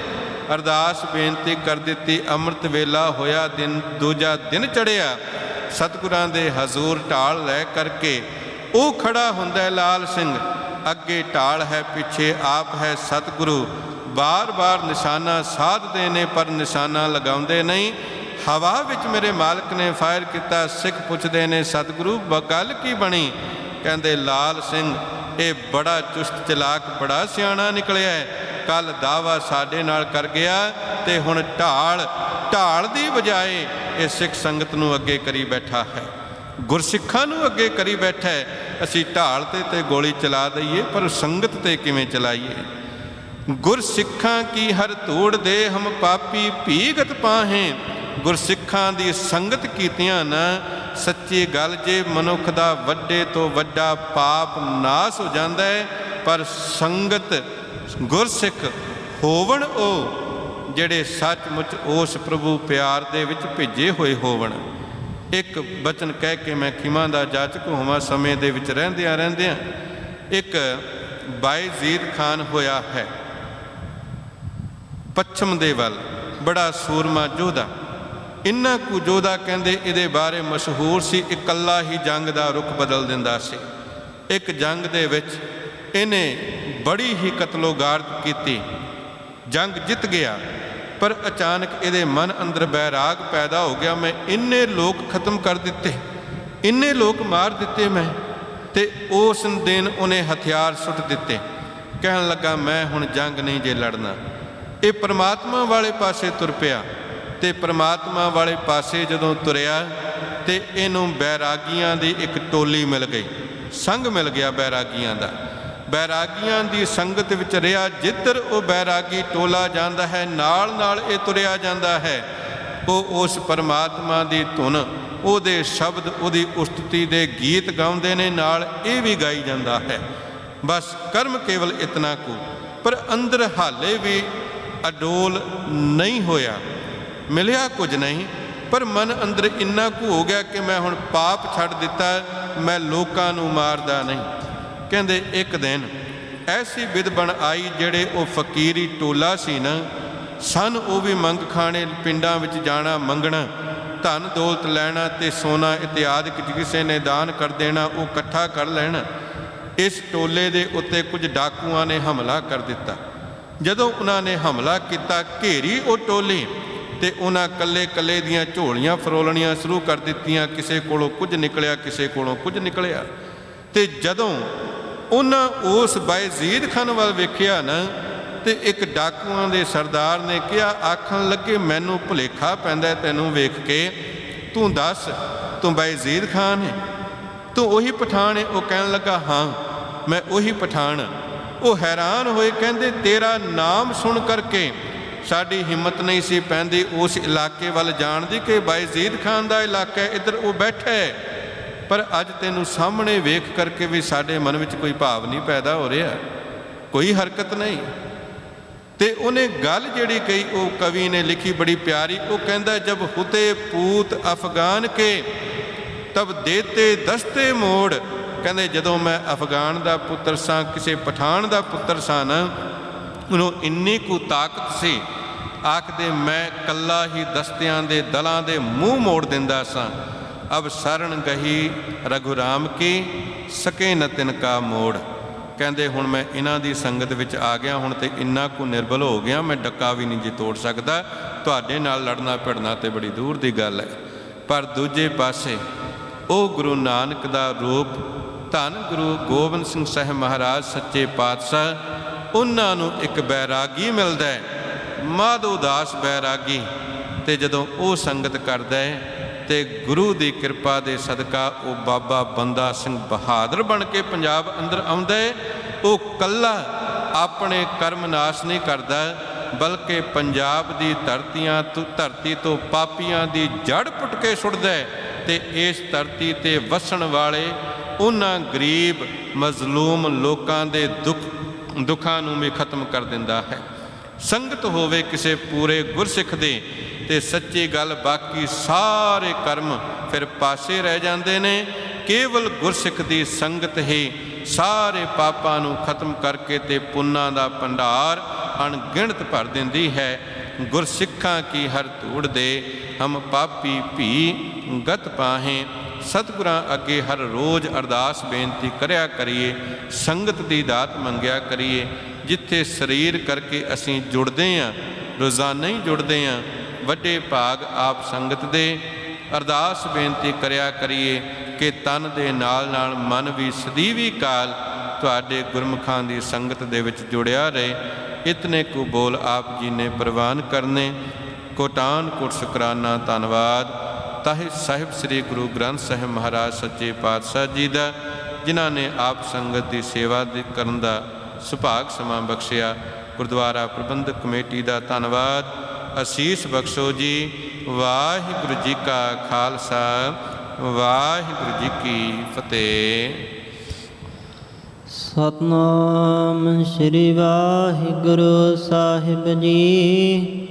S1: ਅਰਦਾਸ ਬੇਨਤੀ ਕਰ ਦਿੱਤੀ। ਅੰਮ੍ਰਿਤ ਵੇਲਾ ਹੋਇਆ, ਦਿਨ ਦੂਜਾ ਦਿਨ ਚੜ੍ਹਿਆ। ਸਤਿਗੁਰਾਂ ਦੇ ਹਜ਼ੂਰ ਢਾਲ ਲੈ ਕਰਕੇ ਉਹ ਖੜਾ ਹੁੰਦਾ ਲਾਲ ਸਿੰਘ। ਅੱਗੇ ਢਾਲ ਹੈ, ਪਿੱਛੇ ਆਪ ਹੈ ਸਤਿਗੁਰੂ। ਬਾਰ-ਬਾਰ ਨਿਸ਼ਾਨਾ ਸਾਧਦੇ ਨੇ ਪਰ ਨਿਸ਼ਾਨਾ ਲਗਾਉਂਦੇ ਨਹੀਂ। ਹਵਾ ਵਿੱਚ ਮੇਰੇ ਮਾਲਕ ਨੇ ਫਾਇਰ ਕੀਤਾ। ਸਿੱਖ ਪੁੱਛਦੇ ਨੇ ਸਤਿਗੁਰੂ ਗੱਲ ਕੀ ਬਣੀ? ਕਹਿੰਦੇ ਲਾਲ ਸਿੰਘ ਇਹ ਬੜਾ ਚੁਸਤ ਚਲਾਕ, ਬੜਾ ਸਿਆਣਾ ਨਿਕਲਿਆ ਹੈ। ਕੱਲ ਦਾਵਾ ਸਾਡੇ ਨਾਲ ਕਰ ਗਿਆ ਤੇ ਹੁਣ ਢਾਲ ਦੀ ਬਜਾਏ ਇਹ ਸਿੱਖ ਸੰਗਤ ਨੂੰ ਅੱਗੇ ਕਰੀ ਬੈਠਾ ਹੈ, ਗੁਰਸਿੱਖਾਂ ਨੂੰ ਅੱਗੇ ਕਰੀ ਬੈਠਾ ਹੈ। ਅਸੀਂ ਢਾਲ ਤੇ ਗੋਲੀ ਚਲਾ ਦਈਏ, ਪਰ ਸੰਗਤ ਤੇ ਕਿਵੇਂ ਚਲਾਈਏ? ਗੁਰਸਿੱਖਾਂ ਕੀ ਹਰ ਧੂੜ ਦੇ, ਹਮ ਪਾਪੀ ਭੀਗਤ ਪਾਹੇ। ਗੁਰਸਿੱਖਾਂ ਦੀ ਸੰਗਤ ਕੀਤਿਆਂ ਨਾ ਸੱਚੀ ਗੱਲ ਜੇ ਮਨੁੱਖ ਦਾ ਵੱਡੇ ਤੋਂ ਵੱਡਾ ਪਾਪ ਨਾਸ ਹੋ ਜਾਂਦਾ ਹੈ। ਪਰ ਸੰਗਤ ਗੁਰਸਿੱਖ ਹੋਵਣ ਉਹ ਜਿਹੜੇ ਸੱਚਮੁੱਚ ਉਸ ਪ੍ਰਭੂ ਪਿਆਰ ਦੇ ਵਿੱਚ ਭਿੱਜੇ ਹੋਏ ਹੋਵਣ। ਇੱਕ ਬਚਨ ਕਹਿ ਕੇ ਮੈਂ ਖਿਮਾ ਦਾ ਜਾਚਕ ਹੋਵਾਂ। ਸਮੇਂ ਦੇ ਵਿੱਚ ਰਹਿੰਦਿਆਂ ਇੱਕ ਬਾਇਜ਼ੀਦ ਖਾਨ ਹੋਇਆ ਹੈ ਪੱਛਮ ਦੇ ਵੱਲ, ਬੜਾ ਸੂਰਮਾ ਯੋਧਾ। ਇੰਨਾ ਕੁ ਯੋਧਾ ਕਹਿੰਦੇ ਇਹਦੇ ਬਾਰੇ ਮਸ਼ਹੂਰ ਸੀ, ਇਕੱਲਾ ਹੀ ਜੰਗ ਦਾ ਰੁਖ ਬਦਲ ਦਿੰਦਾ ਸੀ। ਇੱਕ ਜੰਗ ਦੇ ਵਿੱਚ ਇਹਨੇ ਬੜੀ ਹੀ ਕਤਲੋਗਾਰਤ ਕੀਤੀ, ਜੰਗ ਜਿੱਤ ਗਿਆ। ਪਰ ਅਚਾਨਕ ਇਹਦੇ ਮਨ ਅੰਦਰ ਬੈਰਾਗ ਪੈਦਾ ਹੋ ਗਿਆ, ਮੈਂ ਇੰਨੇ ਲੋਕ ਖਤਮ ਕਰ ਦਿੱਤੇ, ਇੰਨੇ ਲੋਕ ਮਾਰ ਦਿੱਤੇ ਮੈਂ। ਤੇ ਉਸ ਦਿਨ ਉਹਨੇ ਹਥਿਆਰ ਸੁੱਟ ਦਿੱਤੇ। ਕਹਿਣ ਲੱਗਾ ਮੈਂ ਹੁਣ ਜੰਗ ਨਹੀਂ ਜੇ ਲੜਨਾ। ਇਹ ਪਰਮਾਤਮਾ ਵਾਲੇ ਪਾਸੇ ਤੁਰ ਪਿਆ। ਤੇ ਪਰਮਾਤਮਾ ਵਾਲੇ ਪਾਸੇ ਜਦੋਂ ਤੁਰਿਆ ਤੇ ਇਹਨੂੰ ਬੈਰਾਗੀਆਂ ਦੀ ਇੱਕ ਟੋਲੀ ਮਿਲ ਗਈ, ਸੰਗ ਮਿਲ ਗਿਆ ਬੈਰਾਗੀਆਂ ਦਾ। ਬੈਰਾਗੀਆਂ ਦੀ ਸੰਗਤ ਵਿੱਚ ਰਿਹਾ। ਜਿੱਧਰ ਉਹ ਬੈਰਾਗੀ ਟੋਲਾ ਜਾਂਦਾ ਹੈ, ਨਾਲ ਨਾਲ ਇਹ ਤੁਰਿਆ ਜਾਂਦਾ ਹੈ। ਉਹ ਉਸ ਪਰਮਾਤਮਾ ਦੀ ਧੁਨ, ਉਹਦੇ ਸ਼ਬਦ, ਉਹਦੀ ਉਸਤਤੀ ਦੇ ਗੀਤ ਗਾਉਂਦੇ ਨੇ, ਨਾਲ ਇਹ ਵੀ ਗਾਈ ਜਾਂਦਾ ਹੈ। ਬਸ ਕਰਮ ਕੇਵਲ ਇਤਨਾ ਕੁ। ਪਰ ਅੰਦਰ ਹਾਲੇ ਵੀ ਅਡੋਲ ਨਹੀਂ ਹੋਇਆ, ਮਿਲਿਆ ਕੁਝ ਨਹੀਂ। ਪਰ ਮਨ ਅੰਦਰ ਇੰਨਾ ਕੁ ਹੋ ਗਿਆ ਕਿ ਮੈਂ ਹੁਣ ਪਾਪ ਛੱਡ ਦਿੱਤਾ, ਮੈਂ ਲੋਕਾਂ ਨੂੰ ਮਾਰਦਾ ਨਹੀਂ। ਕਹਿੰਦੇ ਇੱਕ ਦਿਨ ਐਸੀ ਬਿਧ ਬਣ ਆਈ, ਜਿਹੜੇ ਉਹ ਫਕੀਰੀ ਟੋਲਾ ਸੀ ਨਾ, ਸਨ ਉਹ ਵੀ ਮੰਗ ਖਾਣੇ, ਪਿੰਡਾਂ ਵਿੱਚ ਜਾਣਾ, ਮੰਗਣਾ, ਧਨ ਦੌਲਤ ਲੈਣਾ ਤੇ ਸੋਨਾ ਇਤਿਆਦਿ ਕਿਸੇ ਨੇ ਦਾਨ ਕਰ ਦੇਣਾ, ਉਹ ਇਕੱਠਾ ਕਰ ਲੈਣਾ। ਇਸ ਟੋਲੇ ਦੇ ਉੱਤੇ ਕੁਝ ਡਾਕੂਆਂ ਨੇ ਹਮਲਾ ਕਰ ਦਿੱਤਾ। ਜਦੋਂ ਉਹਨਾਂ ਨੇ ਹਮਲਾ ਕੀਤਾ, ਘੇਰੀ ਉਹ ਟੋਲੀ, ਤੇ ਉਹਨਾਂ ਕੱਲੇ ਦੀਆਂ ਝੋਲੀਆਂ ਫਰੋਲਣੀਆਂ ਸ਼ੁਰੂ ਕਰ ਦਿੱਤੀਆਂ। ਕਿਸੇ ਕੋਲੋਂ ਕੁਝ ਨਿਕਲਿਆ, ਕਿਸੇ ਕੋਲੋਂ ਕੁਝ ਨਿਕਲਿਆ। ਤੇ ਜਦੋਂ ਉਹਨਾਂ ਉਸ ਬਾਇਜ਼ੀਦ ਖਾਨ ਵੱਲ ਵੇਖਿਆ ਨਾ, ਤੇ ਇੱਕ ਡਾਕੂਆਂ ਦੇ ਸਰਦਾਰ ਨੇ ਕਿਹਾ, ਆਖਣ ਲੱਗੇ ਮੈਨੂੰ ਭੁਲੇਖਾ ਪੈਂਦਾ ਤੈਨੂੰ ਵੇਖ ਕੇ, ਤੂੰ ਦੱਸ ਤੂੰ ਬਾਇਜ਼ੀਦ ਖਾਨ ਹੈ, ਤੂੰ ਉਹੀ ਪਠਾਨ ਹੈ? ਉਹ ਕਹਿਣ ਲੱਗਾ ਹਾਂ ਮੈਂ ਉਹੀ ਪਠਾਨ। ਉਹ ਹੈਰਾਨ ਹੋਏ, ਕਹਿੰਦੇ ਤੇਰਾ ਨਾਮ ਸੁਣ ਕਰਕੇ ਸਾਡੀ ਹਿੰਮਤ ਨਹੀਂ ਸੀ ਪੈਂਦੀ ਉਸ ਇਲਾਕੇ ਵੱਲ ਜਾਣ ਦੀ ਕਿ ਬਾਇਜ਼ੀਦ ਖਾਨ ਦਾ ਇਲਾਕਾ ਹੈ, ਇੱਧਰ ਉਹ ਬੈਠਾ ਹੈ। ਪਰ ਅੱਜ ਤੈਨੂੰ ਸਾਹਮਣੇ ਵੇਖ ਕਰਕੇ ਵੀ ਸਾਡੇ ਮਨ ਵਿੱਚ ਕੋਈ ਭਾਵ ਨਹੀਂ ਪੈਦਾ ਹੋ ਰਿਹਾ, ਕੋਈ ਹਰਕਤ ਨਹੀਂ। ਤੇ ਉਹਨੇ ਗੱਲ ਜਿਹੜੀ ਕਹੀ, ਉਹ ਕਵੀ ਨੇ ਲਿਖੀ ਬੜੀ ਪਿਆਰੀ। ਉਹ ਕਹਿੰਦਾ, ਜਬ ਹੁਤੇ ਪੂਤ ਅਫਗਾਨ ਕੇ ਤਬ ਦੇਤੇ ਦਸਤੇ ਮੋੜ। ਕਹਿੰਦੇ ਜਦੋਂ ਮੈਂ ਅਫਗਾਨ ਦਾ ਪੁੱਤਰ ਸਾਂ, ਕਿਸੇ ਪਠਾਨ ਦਾ ਪੁੱਤਰ ਸਾਂ ਨਾ, ਉਹਨੂੰ ਇੰਨੀ ਕੁ ਤਾਕਤ ਸੀ, ਆਖਦੇ ਮੈਂ ਕੱਲਾ ਹੀ ਦਸਤਿਆਂ ਦੇ ਦਲਾਂ ਦੇ ਮੂੰਹ ਮੋੜ ਦਿੰਦਾ ਸਾਂ। ਅਬ ਸ਼ਰਨ ਗਹੀ ਰਘੁਰਾਮ ਕੀ ਸਕੇ ਨ ਤਿਨ ਕਾ ਮੋੜ। ਕਹਿੰਦੇ ਹੁਣ ਮੈਂ ਇਹਨਾਂ ਦੀ ਸੰਗਤ ਵਿੱਚ ਆ ਗਿਆ, ਹੁਣ ਤੇ ਇੰਨਾ ਕੁ ਨਿਰਬਲ ਹੋ ਗਿਆ, ਮੈਂ ਡੱਕਾ ਵੀ ਨਹੀਂ ਜੀ ਤੋੜ ਸਕਦਾ। ਤੁਹਾਡੇ ਨਾਲ ਲੜਨਾ ਭਿੜਨਾ ਤੇ ਬੜੀ ਦੂਰ ਦੀ ਗੱਲ ਹੈ। ਪਰ ਦੂਜੇ ਪਾਸੇ ਉਹ ਗੁਰੂ ਨਾਨਕ ਦਾ ਰੂਪ, ਧੰਨ ਗੁਰੂ ਗੋਬਿੰਦ ਸਿੰਘ ਸਾਹਿਬ ਮਹਾਰਾਜ ਸੱਚੇ ਪਾਤਸ਼ਾਹ, ਉਹਨਾਂ ਨੂੰ ਇੱਕ ਬੈਰਾਗੀ ਮਿਲਦਾ ਹੈ, ਮਾਧੋ ਦਾਸ ਬੈਰਾਗੀ। ਤੇ ਜਦੋਂ ਉਹ ਸੰਗਤ ਕਰਦਾ ਹੈ ਤੇ ਗੁਰੂ ਦੀ ਕਿਰਪਾ ਦੇ ਸਦਕਾ ਉਹ ਬਾਬਾ ਬੰਦਾ ਸਿੰਘ ਬਹਾਦਰ ਬਣ ਕੇ ਪੰਜਾਬ ਅੰਦਰ ਆਉਂਦਾ ਹੈ। ਉਹ ਕੱਲਾ ਆਪਣੇ ਕਰਮ ਨਾਸ਼ ਨਹੀਂ ਕਰਦਾ, ਬਲਕਿ ਪੰਜਾਬ ਦੀ ਧਰਤੀ ਤੋਂ ਪਾਪੀਆਂ ਦੀ ਜੜ ਪੁੱਟ ਕੇ ਸੁੱਟਦਾ ਹੈ ਤੇ ਇਸ ਧਰਤੀ ਤੇ ਵਸਣ ਵਾਲੇ ਉਹਨਾਂ ਗਰੀਬ ਮਜ਼ਲੂਮ ਲੋਕਾਂ ਦੇ ਦੁੱਖਾਂ ਨੂੰ ਵੀ ਖਤਮ ਕਰ ਦਿੰਦਾ ਹੈ। ਸੰਗਤ ਹੋਵੇ ਕਿਸੇ ਪੂਰੇ ਗੁਰਸਿੱਖ ਦੇ ਤੇ ਸੱਚੀ ਗੱਲ, ਬਾਕੀ ਸਾਰੇ ਕਰਮ ਫਿਰ ਪਾਸੇ ਰਹਿ ਜਾਂਦੇ ਨੇ। ਕੇਵਲ ਗੁਰਸਿੱਖ ਦੀ ਸੰਗਤ ਹੀ ਸਾਰੇ ਪਾਪਾਂ ਨੂੰ ਖਤਮ ਕਰਕੇ ਤੇ ਪੁੰਨਾਂ ਦਾ ਭੰਡਾਰ ਅਣਗਿਣਤ ਭਰ ਦਿੰਦੀ ਹੈ। ਗੁਰਸਿੱਖਾਂ ਕੀ ਹਰ ਧੂੜ ਦੇ ਹਮ ਪਾਪੀ ਭੀ ਗਤ ਪਾਹੇ। ਸਤਿਗੁਰਾਂ ਅੱਗੇ ਹਰ ਰੋਜ਼ ਅਰਦਾਸ ਬੇਨਤੀ ਕਰਿਆ ਕਰੀਏ, ਸੰਗਤ ਦੀ ਦਾਤ ਮੰਗਿਆ ਕਰੀਏ। ਜਿੱਥੇ ਸਰੀਰ ਕਰਕੇ ਅਸੀਂ ਜੁੜਦੇ ਹਾਂ, ਰੋਜ਼ਾਨਾ ਹੀ ਜੁੜਦੇ ਹਾਂ, ਵੱਡੇ ਭਾਗ ਆਪ ਸੰਗਤ ਦੇ। ਅਰਦਾਸ ਬੇਨਤੀ ਕਰਿਆ ਕਰੀਏ ਕਿ ਤਨ ਦੇ ਨਾਲ ਨਾਲ ਮਨ ਵੀ ਸਦੀਵੀ ਕਾਲ ਤੁਹਾਡੇ ਗੁਰਮੁਖਾਂ ਦੀ ਸੰਗਤ ਦੇ ਵਿੱਚ ਜੁੜਿਆ ਰਹੇ। ਇਤਨੇ ਕੁ ਬੋਲ ਆਪ ਜੀ ਨੇ ਪ੍ਰਵਾਨ ਕਰਨੇ। ਕੋਟਾਨ ਕੋਟ ਸ਼ੁਕਰਾਨਾ ਧੰਨਵਾਦ ਤਾਹਿ ਸਾਹਿਬ ਸ੍ਰੀ ਗੁਰੂ ਗ੍ਰੰਥ ਸਾਹਿਬ ਮਹਾਰਾਜ ਸੱਚੇ ਪਾਤਸ਼ਾਹ ਜੀ ਦਾ, ਜਿਨ੍ਹਾਂ ਨੇ ਆਪ ਸੰਗਤ ਦੀ ਸੇਵਾ ਕਰਨ ਦਾ ਸੁਭਾਗ ਸਮਾਂ ਬਖਸ਼ਿਆ। ਗੁਰਦੁਆਰਾ ਪ੍ਰਬੰਧਕ ਕਮੇਟੀ ਦਾ ਧੰਨਵਾਦ। ਅਸੀਸ ਬਖਸ਼ੋ ਜੀ। ਵਾਹਿਗੁਰੂ ਜੀ ਕਾ ਖਾਲਸਾ, ਵਾਹਿਗੁਰੂ ਜੀ ਕੀ ਫਤਿਹ।
S2: ਸਤਨਾਮ ਸ੍ਰੀ ਵਾਹਿਗੁਰੂ ਸਾਹਿਬ ਜੀ।